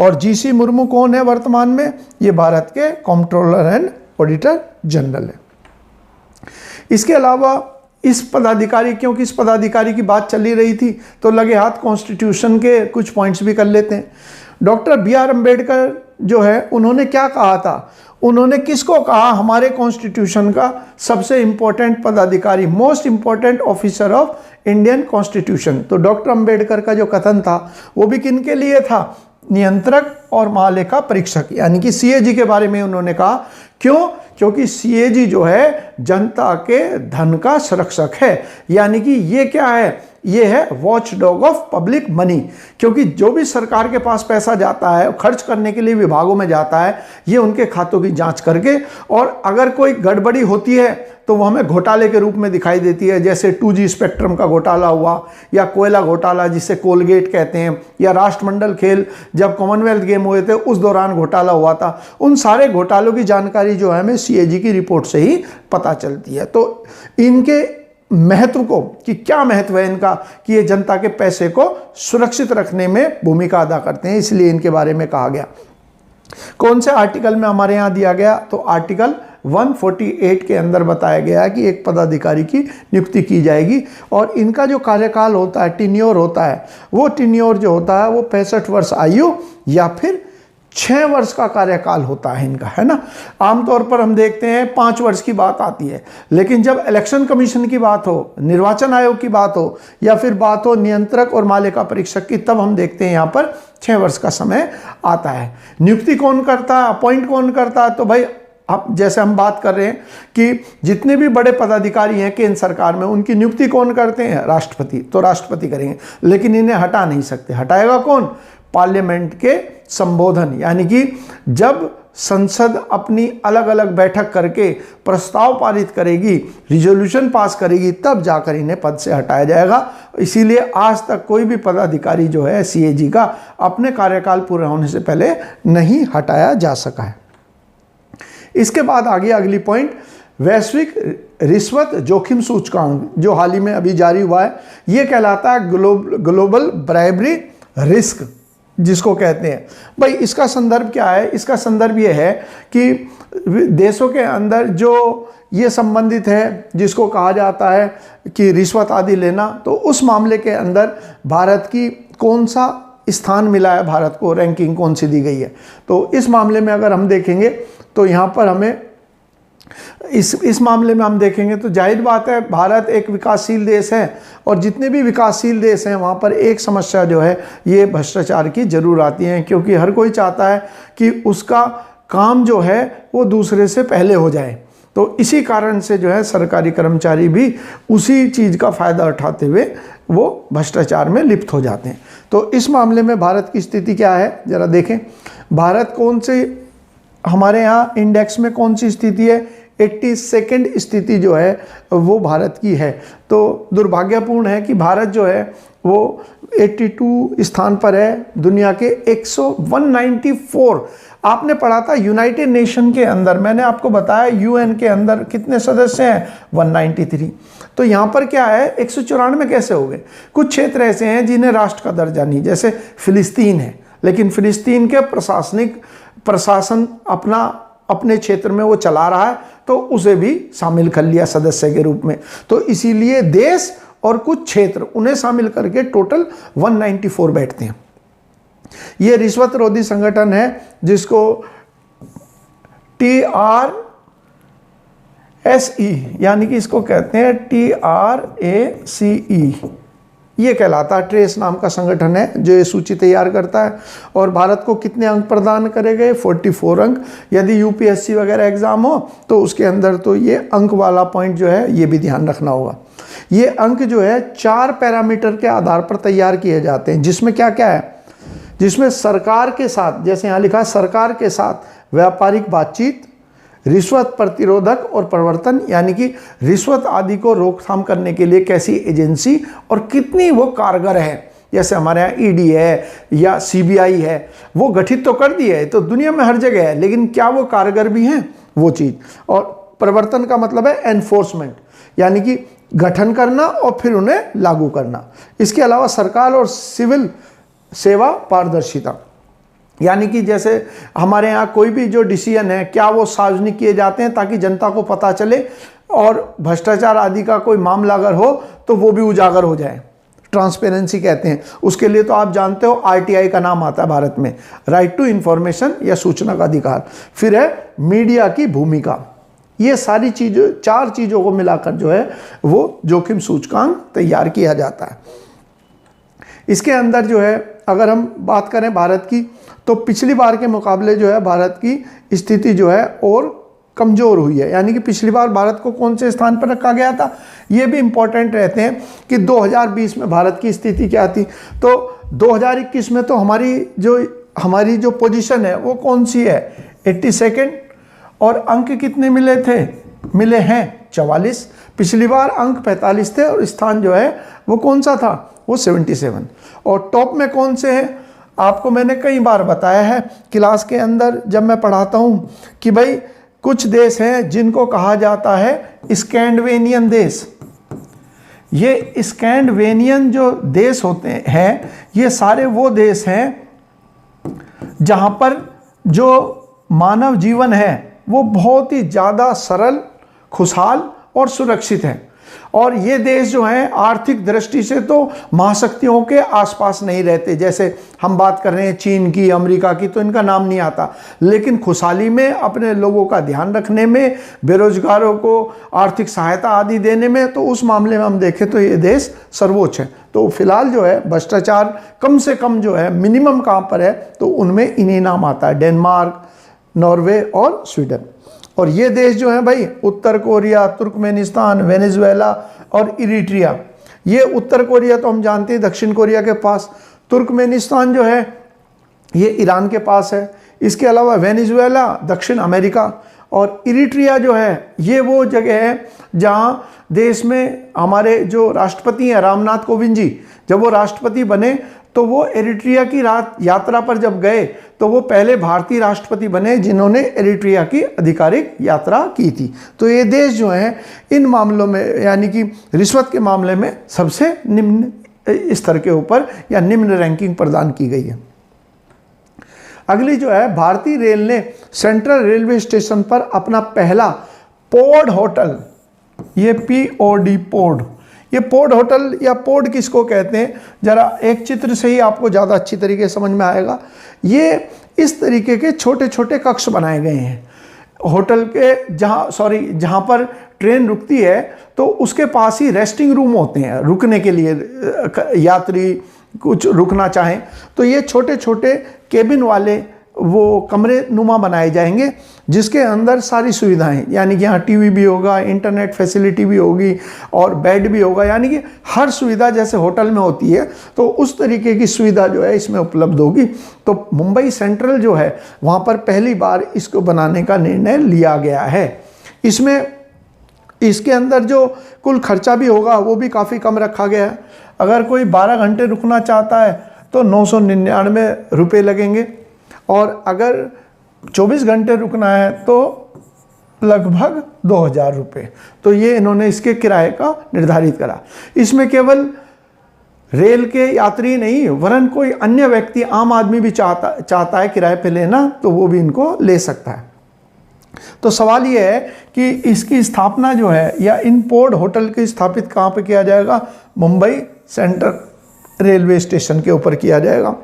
और GC मुर्मू कौन है वर्तमान में? ये भारत के कंट्रोलर एंड ऑडिटर जनरल है। इसके अलावा इस पदाधिकारी की बात चली रही थी तो लगे हाथ कॉन्स्टिट्यूशन के कुछ पॉइंट्स भी कर लेते हैं। डॉक्टर BR अम्बेडकर जो है उन्होंने क्या कहा था? उन्होंने किसको कहा हमारे कॉन्स्टिट्यूशन का सबसे इंपॉर्टेंट पदाधिकारी, most important officer of Indian constitution? तो डॉक्टर अम्बेडकर का जो कथन था वो भी किन के लिए था? नियंत्रक और महालेखा परीक्षक यानी कि CAG के बारे में उन्होंने कहा। क्यों? क्योंकि CAG जो है जनता के धन का संरक्षक है, यानी कि ये क्या है? ये है watch dog of public money. क्योंकि जो भी सरकार के पास पैसा जाता है खर्च करने के लिए विभागों में जाता है, ये उनके खातों की जांच करके, और अगर कोई गड़बड़ी होती है तो वो हमें घोटाले के रूप में दिखाई देती है। जैसे 2G स्पेक्ट्रम का घोटाला हुआ, या कोयला घोटाला जिसे कोलगेट कहते हैं, या राष्ट्रमंडल खेल जब कॉमनवेल्थ गेम हुए थे उस दौरान घोटाला हुआ था। उन सारे घोटालों की जानकारी जो है हमें CAG की रिपोर्ट से ही पता चलती है। तो इनके महत्व को, कि क्या महत्व है इनका, कि ये जनता के पैसे को सुरक्षित रखने में भूमिका अदा करते हैं, इसलिए इनके बारे में कहा गया। कौन से आर्टिकल में हमारे यहाँ दिया गया? तो आर्टिकल 148 के अंदर बताया गया है कि एक पदाधिकारी की नियुक्ति की जाएगी और इनका जो कार्यकाल होता है, टिन्योर होता है, वो टिन्योर जो होता है वो 65 वर्ष आयु या फिर 6 वर्ष का कार्यकाल होता है इनका, है ना। आमतौर पर हम देखते हैं 5 वर्ष की बात आती है, लेकिन जब इलेक्शन कमीशन की बात हो, निर्वाचन आयोग की बात हो, या फिर बात हो नियंत्रक और महालेखा परीक्षक की, तब हम देखते हैं यहाँ पर 6 वर्ष का समय आता है। नियुक्ति कौन करता है, अपॉइंट कौन करता है? तो भाई अब जैसे हम बात कर रहे हैं कि जितने भी बड़े पदाधिकारी हैं केंद्र सरकार में, उनकी नियुक्ति कौन करते हैं? राष्ट्रपति। तो राष्ट्रपति करेंगे, लेकिन इन्हें हटा नहीं सकते। हटाएगा कौन? पार्लियामेंट के संबोधन, यानी कि जब संसद अपनी अलग अलग बैठक करके प्रस्ताव पारित करेगी, रिजोल्यूशन पास करेगी, तब जाकर इन्हें पद से हटाया जाएगा। इसीलिए आज तक कोई भी पदाधिकारी जो है सीएजी का अपने कार्यकाल पूरा होने से पहले नहीं हटाया जा सका है। इसके बाद आगे अगली पॉइंट, वैश्विक रिश्वत जोखिम सूचकांक जो हाल ही में अभी जारी हुआ है, ये कहलाता है ग्लोबल ब्राइबरी रिस्क जिसको कहते हैं। भाई इसका संदर्भ क्या है? इसका संदर्भ ये है कि देशों के अंदर जो ये संबंधित है जिसको कहा जाता है कि रिश्वत आदि लेना, तो उस मामले के अंदर भारत की कौन सा स्थान मिला है, भारत को रैंकिंग कौन सी दी गई है। तो इस मामले में अगर हम देखेंगे तो यहाँ पर हमें इस मामले में हम देखेंगे तो जाहिर बात है भारत एक विकासशील देश है, और जितने भी विकासशील देश हैं वहाँ पर एक समस्या जो है ये भ्रष्टाचार की जरूर आती है, क्योंकि हर कोई चाहता है कि उसका काम जो है वो दूसरे से पहले हो जाए। तो इसी कारण से जो है सरकारी कर्मचारी भी उसी चीज़ का फ़ायदा उठाते हुए वो भ्रष्टाचार में लिप्त हो जाते हैं। तो इस मामले में भारत की स्थिति क्या है ज़रा देखें। भारत कौन से हमारे यहाँ इंडेक्स में कौन सी स्थिति है? 82nd स्थिति जो है वो भारत की है। तो दुर्भाग्यपूर्ण है कि भारत जो है वो 82 स्थान पर है दुनिया के 194। आपने पढ़ा था यूनाइटेड नेशन के अंदर, मैंने आपको बताया यूएन के अंदर कितने सदस्य हैं? 193। तो यहाँ पर क्या है 194 कैसे हो गए? कुछ क्षेत्र ऐसे हैं जिन्हें राष्ट्र का दर्जा नहीं, जैसे फिलिस्तीन है, लेकिन फिलिस्तीन के प्रशासन अपने क्षेत्र में वो चला रहा है, तो उसे भी शामिल कर लिया सदस्य के रूप में। तो इसीलिए देश और कुछ क्षेत्र उन्हें शामिल करके टोटल 194 बैठते हैं। ये रिश्वत रोधी संगठन है जिसको TRACE यानी कि इसको कहते हैं TRACE, ये कहलाता है, ट्रेस नाम का संगठन है जो ये सूची तैयार करता है। और भारत को कितने अंक प्रदान करे गए? 44 अंक। यदि यूपीएससी वगैरह एग्जाम हो तो उसके अंदर तो ये अंक वाला पॉइंट जो है ये भी ध्यान रखना होगा। ये अंक जो है 4 पैरामीटर के आधार पर तैयार किए जाते हैं, जिसमें क्या क्या है? जिसमें सरकार के साथ, जैसे यहाँ लिखा है, सरकार के साथ व्यापारिक बातचीत, रिश्वत प्रतिरोधक और प्रवर्तन, यानी कि रिश्वत आदि को रोकथाम करने के लिए कैसी एजेंसी और कितनी वो कारगर है। जैसे हमारे यहाँ ईडी है या सीबीआई है, वो गठित तो कर दी है, तो दुनिया में हर जगह है, लेकिन क्या वो कारगर भी हैं, वो चीज़। और प्रवर्तन का मतलब है एनफोर्समेंट, यानी कि गठन करना और फिर उन्हें लागू करना। इसके अलावा सरकार और सिविल सेवा पारदर्शिता, यानी कि जैसे हमारे यहाँ कोई भी जो डिसीजन है क्या वो सार्वजनिक किए जाते हैं ताकि जनता को पता चले, और भ्रष्टाचार आदि का कोई मामला अगर हो तो वो भी उजागर हो जाए, ट्रांसपेरेंसी कहते हैं उसके लिए। तो आप जानते हो आरटीआई का नाम आता है भारत में, राइट टू इंफॉर्मेशन या सूचना का अधिकार। फिर है मीडिया की भूमिका। ये सारी चीज़ों, 4 चीज़ों को मिलाकर जो है वो जोखिम सूचकांक तैयार किया जाता है। इसके अंदर जो है अगर हम बात करें भारत की, तो पिछली बार के मुकाबले जो है भारत की स्थिति जो है और कमज़ोर हुई है। यानी कि पिछली बार भारत को कौन से स्थान पर रखा गया था, ये भी इम्पोर्टेंट रहते हैं कि 2020 में भारत की स्थिति क्या थी। तो 2021 में तो हमारी जो पोजीशन है वो कौन सी है? 82nd। और अंक कितने मिले थे? मिले हैं 44। पिछली बार अंक 45 थे और स्थान जो है वो कौन सा था? वो 77। और टॉप में कौन से हैं? आपको मैंने कई बार बताया है क्लास के अंदर जब मैं पढ़ाता हूँ कि भाई कुछ देश हैं जिनको कहा जाता है स्कैंडिनेवियन देश। ये स्कैंडिनेवियन जो देश होते हैं ये सारे वो देश हैं जहाँ पर जो मानव जीवन है वो बहुत ही ज़्यादा सरल, खुशहाल और सुरक्षित है। और ये देश जो हैं आर्थिक दृष्टि से तो महाशक्तियों के आसपास नहीं रहते। जैसे हम बात कर रहे हैं चीन की, अमेरिका की, तो इनका नाम नहीं आता, लेकिन खुशहाली में, अपने लोगों का ध्यान रखने में, बेरोजगारों को आर्थिक सहायता आदि देने में, तो उस मामले में हम देखें तो ये देश सर्वोच्च है। तो फिलहाल जो है भ्रष्टाचार कम से कम जो है मिनिमम कहाँ पर है, तो उनमें इन्हीं नाम आता है, डेनमार्क, नॉर्वे और स्वीडन। और ये देश जो है भाई उत्तर कोरिया, तुर्कमेनिस्तान, वेनेजुएला और इरिट्रिया। ये उत्तर कोरिया तो हम जानते हैं दक्षिण कोरिया के पास, तुर्कमेनिस्तान जो है ये ईरान के पास है, इसके अलावा वेनेजुएला, दक्षिण अमेरिका, और इरिट्रिया जो है ये वो जगह है जहाँ देश में हमारे जो राष्ट्रपति हैं रामनाथ कोविंद जी, जब वो राष्ट्रपति बने तो वो एरिट्रिया की यात्रा पर जब गए तो वो पहले भारतीय राष्ट्रपति बने जिन्होंने एरिट्रिया की आधिकारिक यात्रा की थी। तो ये देश जो है इन मामलों में, यानी कि रिश्वत के मामले में सबसे निम्न स्तर के ऊपर या निम्न रैंकिंग प्रदान की गई है। अगली जो है, भारतीय रेल ने सेंट्रल रेलवे स्टेशन पर अपना पहला पोड होटल, ये POD पोड, ये पोड होटल या पोड किसको कहते हैं, जरा एक चित्र से ही आपको ज़्यादा अच्छी तरीके से समझ में आएगा। ये इस तरीके के छोटे छोटे कक्ष बनाए गए हैं होटल के, जहाँ पर ट्रेन रुकती है तो उसके पास ही रेस्टिंग रूम होते हैं, रुकने के लिए यात्री कुछ रुकना चाहें तो ये छोटे छोटे केबिन वाले वो कमरे नुमा बनाए जाएंगे जिसके अंदर सारी सुविधाएं, यानी कि यहाँ टीवी भी होगा, इंटरनेट फैसिलिटी भी होगी और बेड भी होगा, यानी कि हर सुविधा जैसे होटल में होती है तो उस तरीके की सुविधा जो है इसमें उपलब्ध होगी। तो मुंबई सेंट्रल जो है वहाँ पर पहली बार इसको बनाने का निर्णय लिया गया है। इसमें इसके अंदर जो कुल खर्चा भी होगा वो भी काफ़ी कम रखा गया है। अगर कोई 12 घंटे रुकना चाहता है तो 999 रुपये लगेंगे, और अगर 24 घंटे रुकना है तो लगभग 2000 रुपये। तो ये इन्होंने इसके किराए का निर्धारित करा। इसमें केवल रेल के यात्री नहीं वरन कोई अन्य व्यक्ति, आम आदमी भी चाहता है किराए पे लेना तो वो भी इनको ले सकता है। तो सवाल ये है कि इसकी स्थापना जो है या इन पोड होटल की स्थापित कहाँ पे किया जाएगा, मुंबई सेंट्रल रेलवे स्टेशन के ऊपर किया जाएगा।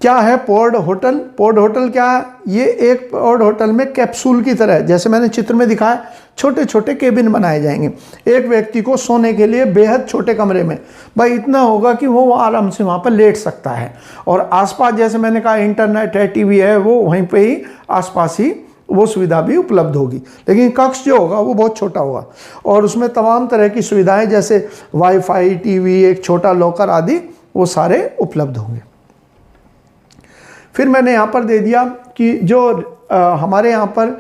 क्या है पोड होटल? पोड होटल क्या है? ये एक पोड होटल में कैप्सूल की तरह, जैसे मैंने चित्र में दिखाया, छोटे छोटे केबिन बनाए जाएंगे एक व्यक्ति को सोने के लिए बेहद छोटे कमरे में। भाई इतना होगा कि वो आराम से वहाँ पर लेट सकता है, और आसपास जैसे मैंने कहा इंटरनेट है, टीवी है, वो वहीं पे ही आसपास ही वो सुविधा भी उपलब्ध होगी। लेकिन कक्ष जो होगा वो बहुत छोटा होगा और उसमें तमाम तरह की सुविधाएं जैसे वाईफाई, टीवी, एक छोटा लॉकर आदि वो सारे उपलब्ध होंगे। फिर मैंने यहाँ पर दे दिया कि जो हमारे यहाँ पर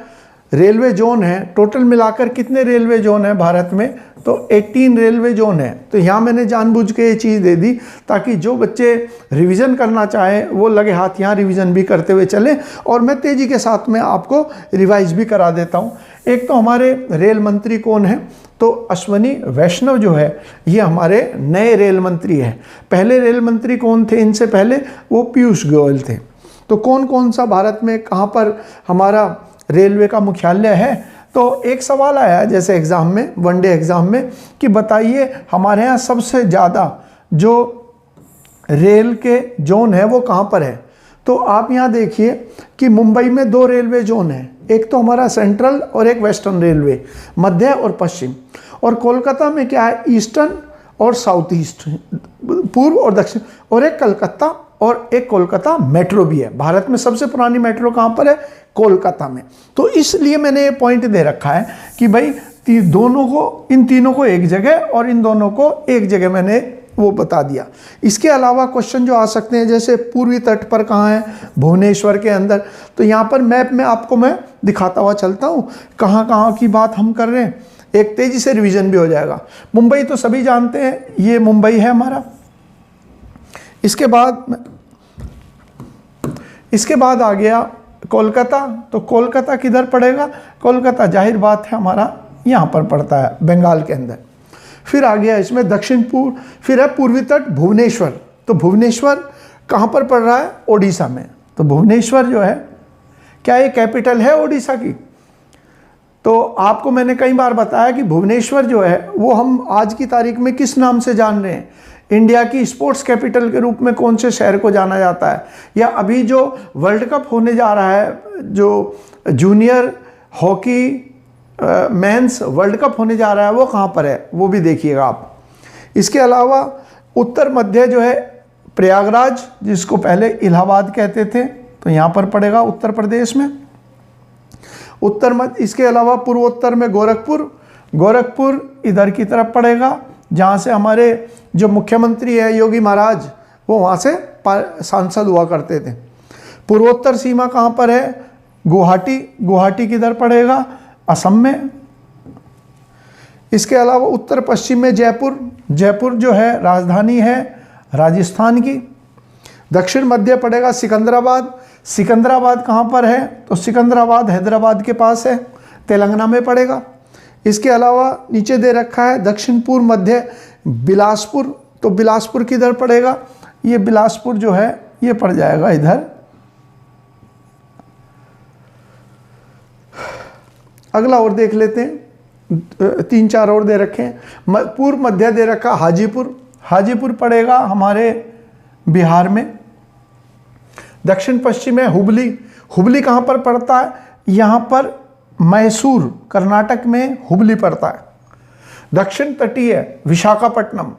रेलवे जोन है, टोटल मिलाकर कितने रेलवे जोन है भारत में, तो 18 रेलवे जोन है। तो यहाँ मैंने जानबूझ के ये चीज़ दे दी ताकि जो बच्चे रिवीजन करना चाहें वो लगे हाथ यहाँ रिवीजन भी करते हुए चलें, और मैं तेज़ी के साथ में आपको रिवाइज भी करा देता हूँ। एक तो हमारे रेल मंत्री कौन है, तो अश्वनी वैष्णव जो है ये हमारे नए रेल मंत्री हैं। पहले रेल मंत्री कौन थे इनसे पहले, वो पीयूष गोयल थे। तो कौन कौन सा भारत में कहाँ पर हमारा रेलवे का मुख्यालय है, तो एक सवाल आया जैसे एग्ज़ाम में, वनडे एग्ज़ाम में, कि बताइए हमारे यहाँ सबसे ज़्यादा जो रेल के जोन है वो कहाँ पर है। तो आप यहाँ देखिए कि मुंबई में 2 रेलवे जोन हैं, एक तो हमारा सेंट्रल और एक वेस्टर्न रेलवे, मध्य और पश्चिम। और कोलकाता में क्या है, ईस्टर्न और साउथ ईस्ट, पूर्व और दक्षिण, और एक कलकत्ता और एक कोलकाता मेट्रो भी है। भारत में सबसे पुरानी मेट्रो कहाँ पर है, कोलकाता में। तो इसलिए मैंने ये पॉइंट दे रखा है कि भाई दोनों को, इन तीनों को एक जगह और इन दोनों को एक जगह मैंने वो बता दिया। इसके अलावा क्वेश्चन जो आ सकते हैं जैसे पूर्वी तट पर कहाँ है, भुवनेश्वर के अंदर। तो यहाँ पर मैप में आपको मैं दिखाता हुआ चलता हूँ कहाँ कहाँ की बात हम कर रहे हैं, एक तेज़ी से रिवीजन भी हो जाएगा। मुंबई तो सभी जानते हैं, ये मुंबई है हमारा। इसके बाद आ गया कोलकाता। तो कोलकाता किधर पड़ेगा, कोलकाता जाहिर बात है हमारा यहाँ पर पड़ता है, बंगाल के अंदर। फिर आ गया इसमें दक्षिण पूर्व, फिर है पूर्वी तट भुवनेश्वर। तो भुवनेश्वर कहाँ पर पड़ रहा है, ओडिशा में। तो भुवनेश्वर जो है, क्या ये कैपिटल है ओडिशा की? तो आपको मैंने कई बार बताया कि भुवनेश्वर जो है वो हम आज की तारीख में किस नाम से जान रहे हैं, इंडिया की स्पोर्ट्स कैपिटल के रूप में कौन से शहर को जाना जाता है, या अभी जो वर्ल्ड कप होने जा रहा है, जो junior hockey mains world cup होने जा रहा है, वो कहाँ पर है वो भी देखिएगा आप। इसके अलावा उत्तर मध्य जो है प्रयागराज, जिसको पहले इलाहाबाद कहते थे, तो यहाँ पर पड़ेगा उत्तर प्रदेश में। उत्तर मध्य, इसके अलावा पूर्वोत्तर में गोरखपुर इधर की तरफ पड़ेगा, जहाँ से हमारे जो मुख्यमंत्री है योगी महाराज वो वहाँ से सांसद हुआ करते थे। पूर्वोत्तर सीमा कहाँ पर है? गुवाहाटी। गुवाहाटी किधर पड़ेगा? असम में। इसके अलावा उत्तर पश्चिम में जयपुर। जयपुर जो है राजधानी है राजस्थान की। दक्षिण मध्य पड़ेगा सिकंदराबाद। सिकंदराबाद कहाँ पर है? तो सिकंदराबाद हैदराबाद के पास है, तेलंगाना में पड़ेगा। इसके अलावा नीचे दे रखा है दक्षिण पूर्व मध्य बिलासपुर। तो बिलासपुर किधर पड़ेगा? ये बिलासपुर जो है ये पड़ जाएगा इधर। अगला और देख लेते हैं, 3-4 और दे रखे हैं। पूर्व मध्य दे रखा हाजीपुर। हाजीपुर पड़ेगा हमारे बिहार में। दक्षिण पश्चिम में हुबली। हुबली कहाँ पर पड़ता है? यहाँ पर मैसूर कर्नाटक में हुबली पड़ता है। दक्षिण तटीय विशाखापट्टनम।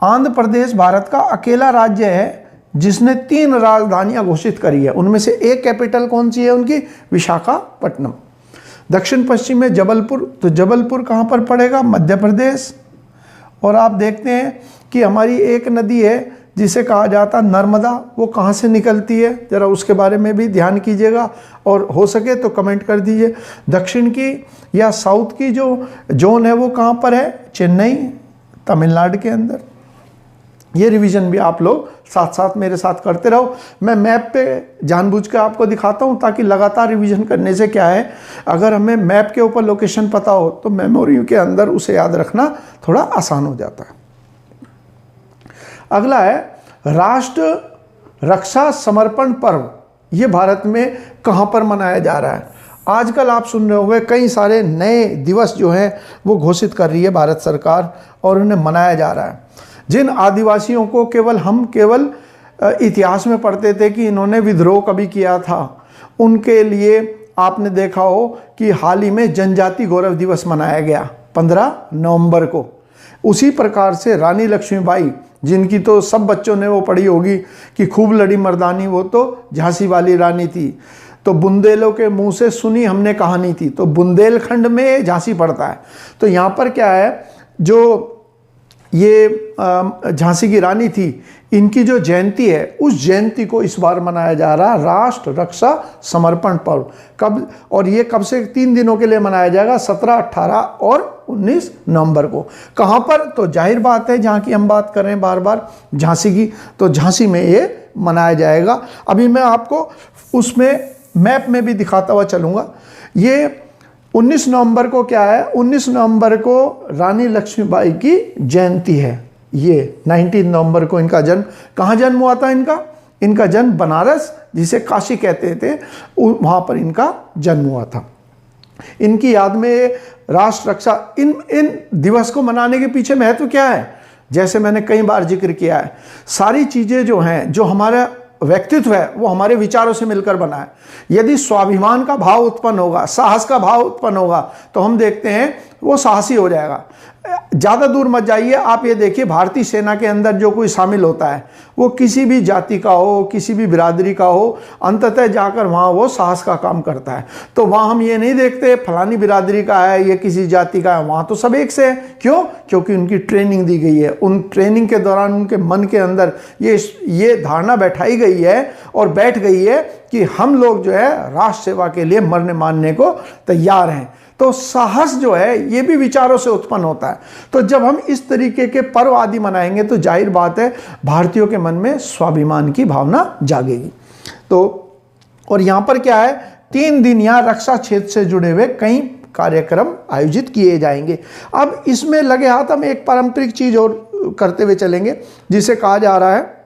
आंध्र प्रदेश भारत का अकेला राज्य है जिसने 3 राजधानियां घोषित करी है, उनमें से एक कैपिटल कौन सी है उनकी? विशाखापट्टनम। दक्षिण पश्चिम में जबलपुर। तो जबलपुर कहाँ पर पड़ेगा? मध्य प्रदेश। और आप देखते हैं कि हमारी एक नदी है जिसे कहा जाता नर्मदा, वो कहाँ से निकलती है, ज़रा उसके बारे में भी ध्यान कीजिएगा और हो सके तो कमेंट कर दीजिए। दक्षिण की या साउथ की जो जोन है वो कहाँ पर है? चेन्नई, तमिलनाडु के अंदर। ये रिवीजन भी आप लोग साथ साथ मेरे साथ करते रहो। मैं मैप पे जानबूझ के आपको दिखाता हूँ ताकि लगातार रिवीजन करने से क्या है, अगर हमें मैप के ऊपर लोकेशन पता हो तो मेमोरी के अंदर उसे याद रखना थोड़ा आसान हो जाता है। अगला है राष्ट्र रक्षा समर्पण पर्व। ये भारत में कहाँ पर मनाया जा रहा है? आजकल आप सुन रहे होंगे कई सारे नए दिवस जो हैं वो घोषित कर रही है भारत सरकार और उन्हें मनाया जा रहा है। जिन आदिवासियों को हम केवल इतिहास में पढ़ते थे कि इन्होंने विद्रोह कभी किया था, उनके लिए आपने देखा हो कि हाल ही में जनजाति गौरव दिवस मनाया गया 15 नवंबर को। उसी प्रकार से रानी लक्ष्मीबाई, जिनकी तो सब बच्चों ने वो पढ़ी होगी कि खूब लड़ी मर्दानी, वो तो झांसी वाली रानी थी। तो बुंदेलों के मुंह से सुनी हमने कहानी थी। तो बुंदेलखंड में झांसी पड़ता है। तो यहाँ पर क्या है, जो ये झांसी की रानी थी, इनकी जो जयंती है उस जयंती को इस बार मनाया जा रहा है राष्ट्र रक्षा समर्पण पर्व। कब? और ये कब से 3 दिनों के लिए मनाया जाएगा? 17, 18 और 19 नवंबर को। कहाँ पर? तो जाहिर बात है जहाँ की हम बात कर रहे हैं बार बार, झांसी की, तो झांसी में ये मनाया जाएगा। अभी मैं आपको उसमें मैप में भी दिखाता हुआ चलूँगा। ये 19 नवंबर को क्या है? 19 नवंबर को रानी लक्ष्मीबाई की जयंती है। ये 19 नवंबर को इनका जन्म, कहाँ जन्म हुआ था इनका? इनका जन्म बनारस, जिसे काशी कहते थे, वहाँ पर इनका जन्म हुआ था। इनकी याद में राष्ट्र रक्षा, इन दिवस को मनाने के पीछे महत्व क्या है? जैसे मैंने कई बार जिक्र किया है, सारी चीज़ें जो हैं, जो हमारा व्यक्तित्व है वो हमारे विचारों से मिलकर बना है। यदि स्वाभिमान का भाव उत्पन्न होगा, साहस का भाव उत्पन्न होगा, तो हम देखते हैं वो साहसी हो जाएगा। ज़्यादा दूर मत जाइए, आप ये देखिए भारतीय सेना के अंदर जो कोई शामिल होता है वो किसी भी जाति का हो, किसी भी बिरादरी का हो, अंततः जाकर वहाँ वो साहस का काम करता है। तो वहाँ हम ये नहीं देखते फलानी बिरादरी का है, ये किसी जाति का है, वहाँ तो सब एक से है। क्यों? क्योंकि उनकी ट्रेनिंग दी गई है। उन ट्रेनिंग के दौरान उनके मन के अंदर ये धारणा बैठाई गई है और बैठ गई है कि हम लोग जो है राष्ट्र सेवा के लिए मरने मारने को तैयार हैं। तो साहस जो है ये भी विचारों से उत्पन्न होता है। तो जब हम इस तरीके के पर्व आदि मनाएंगे तो जाहिर बात है भारतीयों के मन में स्वाभिमान की भावना जागेगी। तो और यहाँ पर क्या है, 3 दिन यहाँ रक्षा क्षेत्र से जुड़े हुए कई कार्यक्रम आयोजित किए जाएंगे। अब इसमें लगे हाथ हम एक पारंपरिक चीज़ और करते हुए चलेंगे जिसे कहा जा रहा है,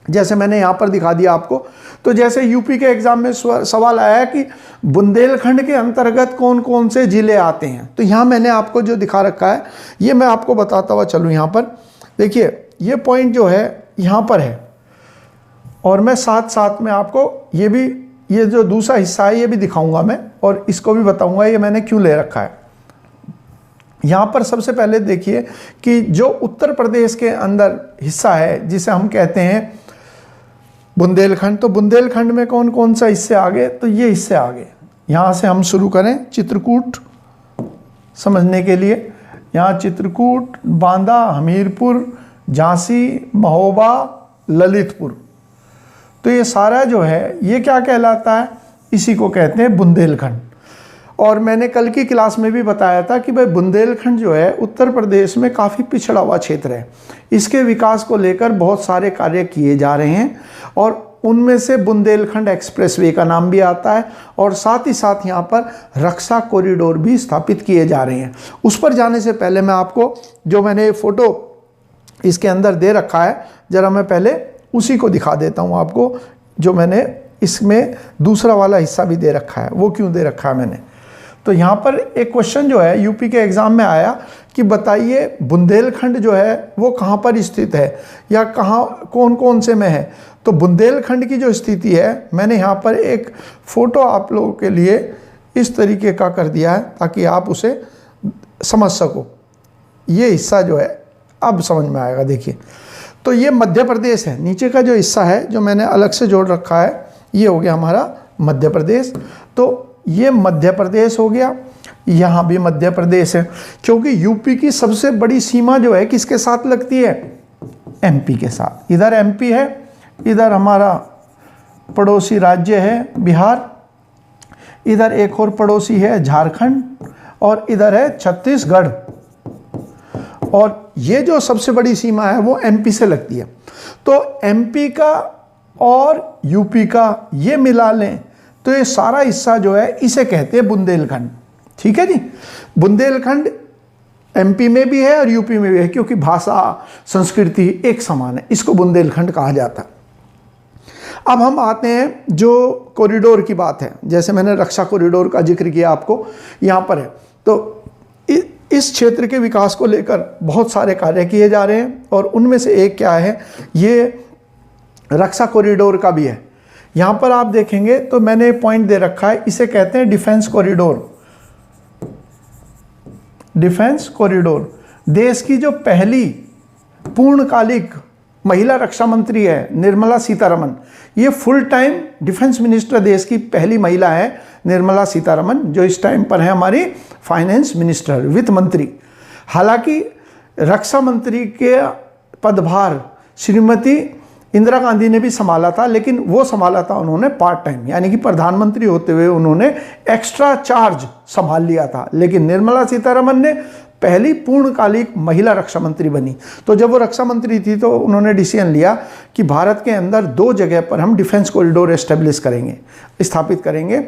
जैसे मैंने यहाँ पर दिखा दिया आपको। तो जैसे यूपी के एग्जाम में सवाल आया है कि बुंदेलखंड के अंतर्गत कौन कौन से ज़िले आते हैं, तो यहाँ मैंने आपको जो दिखा रखा है ये मैं आपको बताता हुआ चलूँ। यहाँ पर देखिए ये पॉइंट जो है यहाँ पर है, और मैं साथ साथ में आपको ये जो दूसरा हिस्सा है ये भी दिखाऊंगा मैं, और इसको भी बताऊंगा ये मैंने क्यों ले रखा है। यहाँ पर सबसे पहले देखिए कि जो उत्तर प्रदेश के अंदर हिस्सा है जिसे हम कहते हैं बुंदेलखंड, तो बुंदेलखंड में कौन कौन सा हिस्से आगे, तो ये हिस्से आगे। यहाँ से हम शुरू करें चित्रकूट समझने के लिए। यहाँ चित्रकूट, बांदा, हमीरपुर, झांसी, महोबा, ललितपुर। तो ये सारा जो है ये क्या कहलाता है, इसी को कहते हैं बुंदेलखंड। और मैंने कल की क्लास में भी बताया था कि भाई बुंदेलखंड जो है उत्तर प्रदेश में काफ़ी पिछड़ा हुआ क्षेत्र है। इसके विकास को लेकर बहुत सारे कार्य किए जा रहे हैं और उनमें से बुंदेलखंड एक्सप्रेसवे का नाम भी आता है और साथ ही साथ यहाँ पर रक्षा कॉरिडोर भी स्थापित किए जा रहे हैं। उस पर जाने से पहले मैं आपको जो मैंने फ़ोटो इसके अंदर दे रखा है, ज़रा मैं पहले उसी को दिखा देता हूँ आपको। जो मैंने इसमें दूसरा वाला हिस्सा भी दे रखा है, वो क्यों दे रखा है मैंने, तो यहाँ पर एक क्वेश्चन जो है यूपी के एग्ज़ाम में आया कि बताइए बुंदेलखंड जो है वो कहाँ पर स्थित है या कहाँ कौन कौन से में है। तो बुंदेलखंड की जो स्थिति है मैंने यहाँ पर एक फ़ोटो आप लोगों के लिए इस तरीके का कर दिया है ताकि आप उसे समझ सको। ये हिस्सा जो है अब समझ में आएगा। देखिए, तो ये मध्य प्रदेश है, नीचे का जो हिस्सा है जो मैंने अलग से जोड़ रखा है ये हो गया हमारा मध्य प्रदेश। तो ये मध्य प्रदेश हो गया, यहाँ भी मध्य प्रदेश है, क्योंकि यूपी की सबसे बड़ी सीमा जो है किसके साथ लगती है, एमपी के साथ। इधर एमपी है, इधर हमारा पड़ोसी राज्य है बिहार, इधर एक और पड़ोसी है झारखंड और इधर है छत्तीसगढ़। और ये जो सबसे बड़ी सीमा है वो एमपी से लगती है। तो एमपी का और यूपी का ये मिला लें तो ये सारा हिस्सा जो है इसे कहते हैं बुंदेलखंड। ठीक है जी, बुंदेलखंड एमपी में भी है और यूपी में भी है, क्योंकि भाषा संस्कृति एक समान है, इसको बुंदेलखंड कहा जाता है। अब हम आते हैं जो कॉरिडोर की बात है, जैसे मैंने रक्षा कॉरिडोर का जिक्र किया आपको, यहाँ पर है। तो इस क्षेत्र के विकास को लेकर बहुत सारे कार्य किए जा रहे हैं और उनमें से एक क्या है, ये रक्षा कॉरिडोर का भी है। यहाँ पर आप देखेंगे तो मैंने पॉइंट दे रखा है, इसे कहते हैं डिफेंस कॉरिडोर। डिफेंस कॉरिडोर देश की जो पहली पूर्णकालिक महिला रक्षा मंत्री है निर्मला सीतारमन, ये फुल टाइम डिफेंस मिनिस्टर देश की पहली महिला है निर्मला सीतारमन, जो इस टाइम पर है हमारी फाइनेंस मिनिस्टर, वित्त मंत्री। हालांकि रक्षा मंत्री के पदभार श्रीमती इंदिरा गांधी ने भी संभाला था, लेकिन वो संभाला था उन्होंने पार्ट टाइम, यानी कि प्रधानमंत्री होते हुए उन्होंने एक्स्ट्रा चार्ज संभाल लिया था। लेकिन निर्मला सीतारमन ने पहली पूर्णकालिक महिला रक्षा मंत्री बनी। तो जब वो रक्षा मंत्री थी तो उन्होंने डिसीजन लिया कि भारत के अंदर 2 जगह पर हम डिफेंस कॉरिडोर एस्टेब्लिश करेंगे, स्थापित करेंगे,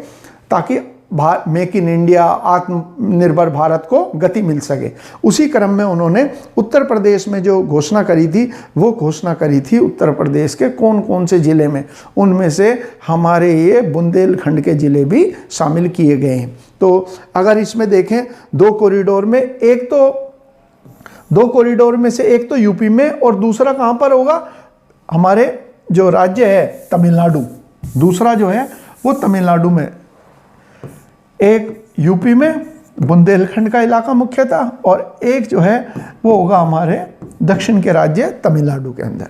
ताकि मेक इन इंडिया, आत्मनिर्भर भारत को गति मिल सके। उसी क्रम में उन्होंने उत्तर प्रदेश में जो घोषणा करी थी, वो घोषणा करी थी उत्तर प्रदेश के कौन कौन से ज़िले में, उनमें से हमारे ये बुंदेलखंड के ज़िले भी शामिल किए गए हैं। तो अगर इसमें देखें 2 कॉरिडोर में, एक तो 2 कॉरिडोर में से एक तो यूपी में और दूसरा कहाँ पर होगा, हमारे जो राज्य है तमिलनाडु, दूसरा जो है वो तमिलनाडु में, एक यूपी में बुंदेलखंड का इलाका मुख्यतः और एक जो है वो होगा हमारे दक्षिण के राज्य तमिलनाडु के अंदर।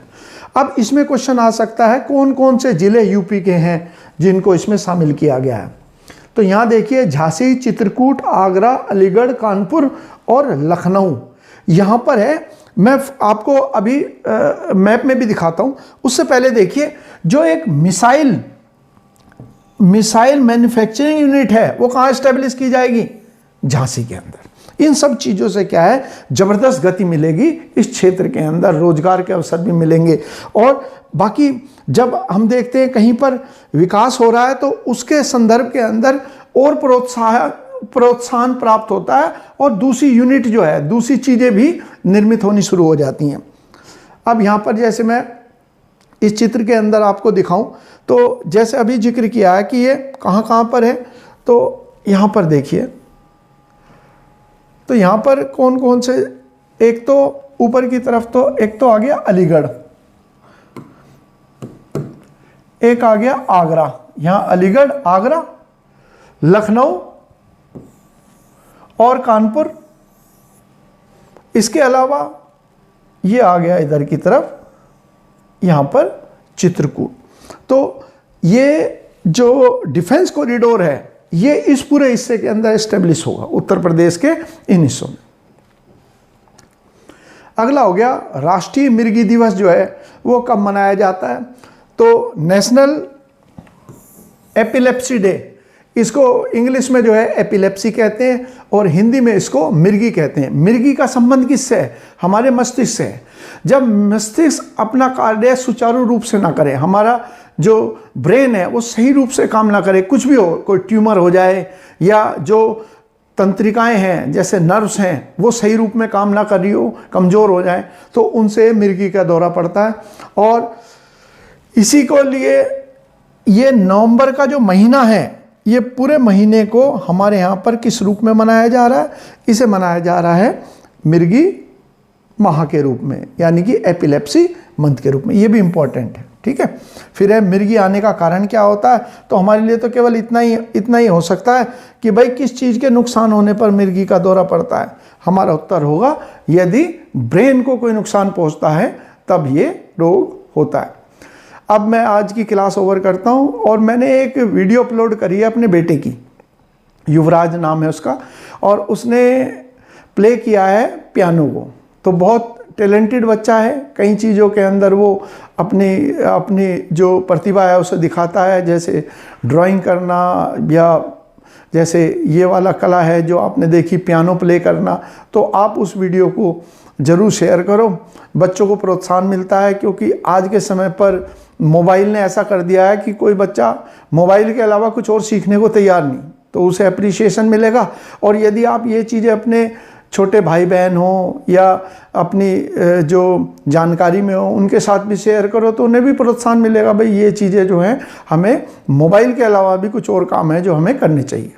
अब इसमें क्वेश्चन आ सकता है कौन कौन से ज़िले यूपी के हैं जिनको इसमें शामिल किया गया है। तो यहाँ देखिए झांसी, चित्रकूट, आगरा, अलीगढ़, कानपुर और लखनऊ यहाँ पर है। मैं आपको अभी मैप में भी दिखाता हूँ। उससे पहले देखिए जो एक मिसाइल मैन्युफैक्चरिंग यूनिट है वो कहाँ एस्टेब्लिश की जाएगी, झांसी के अंदर। इन सब चीज़ों से क्या है, ज़बरदस्त गति मिलेगी इस क्षेत्र के अंदर, रोजगार के अवसर भी मिलेंगे। और बाकी जब हम देखते हैं कहीं पर विकास हो रहा है तो उसके संदर्भ के अंदर और प्रोत्साहन प्राप्त होता है और दूसरी यूनिट जो है, दूसरी चीज़ें भी निर्मित होनी शुरू हो जाती हैं। अब यहाँ पर जैसे मैं इस चित्र के अंदर आपको दिखाऊं तो जैसे अभी जिक्र किया है कि ये कहाँ कहाँ पर है, तो यहाँ पर देखिए, तो यहाँ पर कौन कौन से, एक तो ऊपर की तरफ तो एक तो आ गया अलीगढ़, एक आ गया आगरा, यहाँ अलीगढ़, आगरा, लखनऊ और कानपुर। इसके अलावा ये आ गया इधर की तरफ, यहाँ पर चित्रकूट। तो ये जो डिफेंस कॉरिडोर है ये इस पूरे हिस्से के अंदर एस्टेब्लिश होगा, उत्तर प्रदेश के इन हिस्सों में। अगला हो गया राष्ट्रीय मृगी दिवस जो है वो कब मनाया जाता है। तो नेशनल एपिलेप्सी डे, इसको इंग्लिश में जो है एपिलेप्सी कहते हैं और हिंदी में इसको मिर्गी कहते हैं। मिर्गी का संबंध किससे है? हमारे मस्तिष्क से है। जब मस्तिष्क अपना कार्य सुचारू रूप से ना करे, हमारा जो ब्रेन है वो सही रूप से काम ना करे, कुछ भी हो, कोई ट्यूमर हो जाए या जो तंत्रिकाएं हैं जैसे नर्व्स हैं वो सही रूप में काम ना कर रही हो, कमज़ोर हो जाए, तो उनसे मिर्गी का दौरा पड़ता है। और इसी को लिए ये नवंबर का जो महीना है, ये पूरे महीने को हमारे यहाँ पर किस रूप में मनाया जा रहा है? इसे मनाया जा रहा है मिर्गी माह के रूप में, यानी कि एपिलेप्सी मंथ के रूप में। ये भी इम्पॉर्टेंट है, ठीक है। फिर है मिर्गी आने का कारण क्या होता है, तो हमारे लिए तो केवल इतना ही हो सकता है कि भाई किस चीज़ के नुकसान होने पर मिर्गी का दौरा पड़ता है। हमारा उत्तर होगा यदि ब्रेन को कोई नुकसान पहुंचता है तब ये रोग होता है। अब मैं आज की क्लास ओवर करता हूं और मैंने एक वीडियो अपलोड करी है अपने बेटे की, युवराज नाम है उसका, और उसने प्ले किया है पियानो को। तो बहुत टैलेंटेड बच्चा है, कई चीज़ों के अंदर वो अपनी जो प्रतिभा है उसे दिखाता है, जैसे ड्राइंग करना या जैसे ये वाला कला है जो आपने देखी पियानो प्ले करना। तो आप उस वीडियो को ज़रूर शेयर करो, बच्चों को प्रोत्साहन मिलता है, क्योंकि आज के समय पर मोबाइल ने ऐसा कर दिया है कि कोई बच्चा मोबाइल के अलावा कुछ और सीखने को तैयार नहीं, तो उसे अप्रिसिएशन मिलेगा। और यदि आप ये चीज़ें अपने छोटे भाई बहन हो या अपनी जो जानकारी में हो उनके साथ भी शेयर करो तो उन्हें भी प्रोत्साहन मिलेगा, भाई ये चीज़ें जो हैं हमें मोबाइल के अलावा भी कुछ और काम है जो हमें करने चाहिए।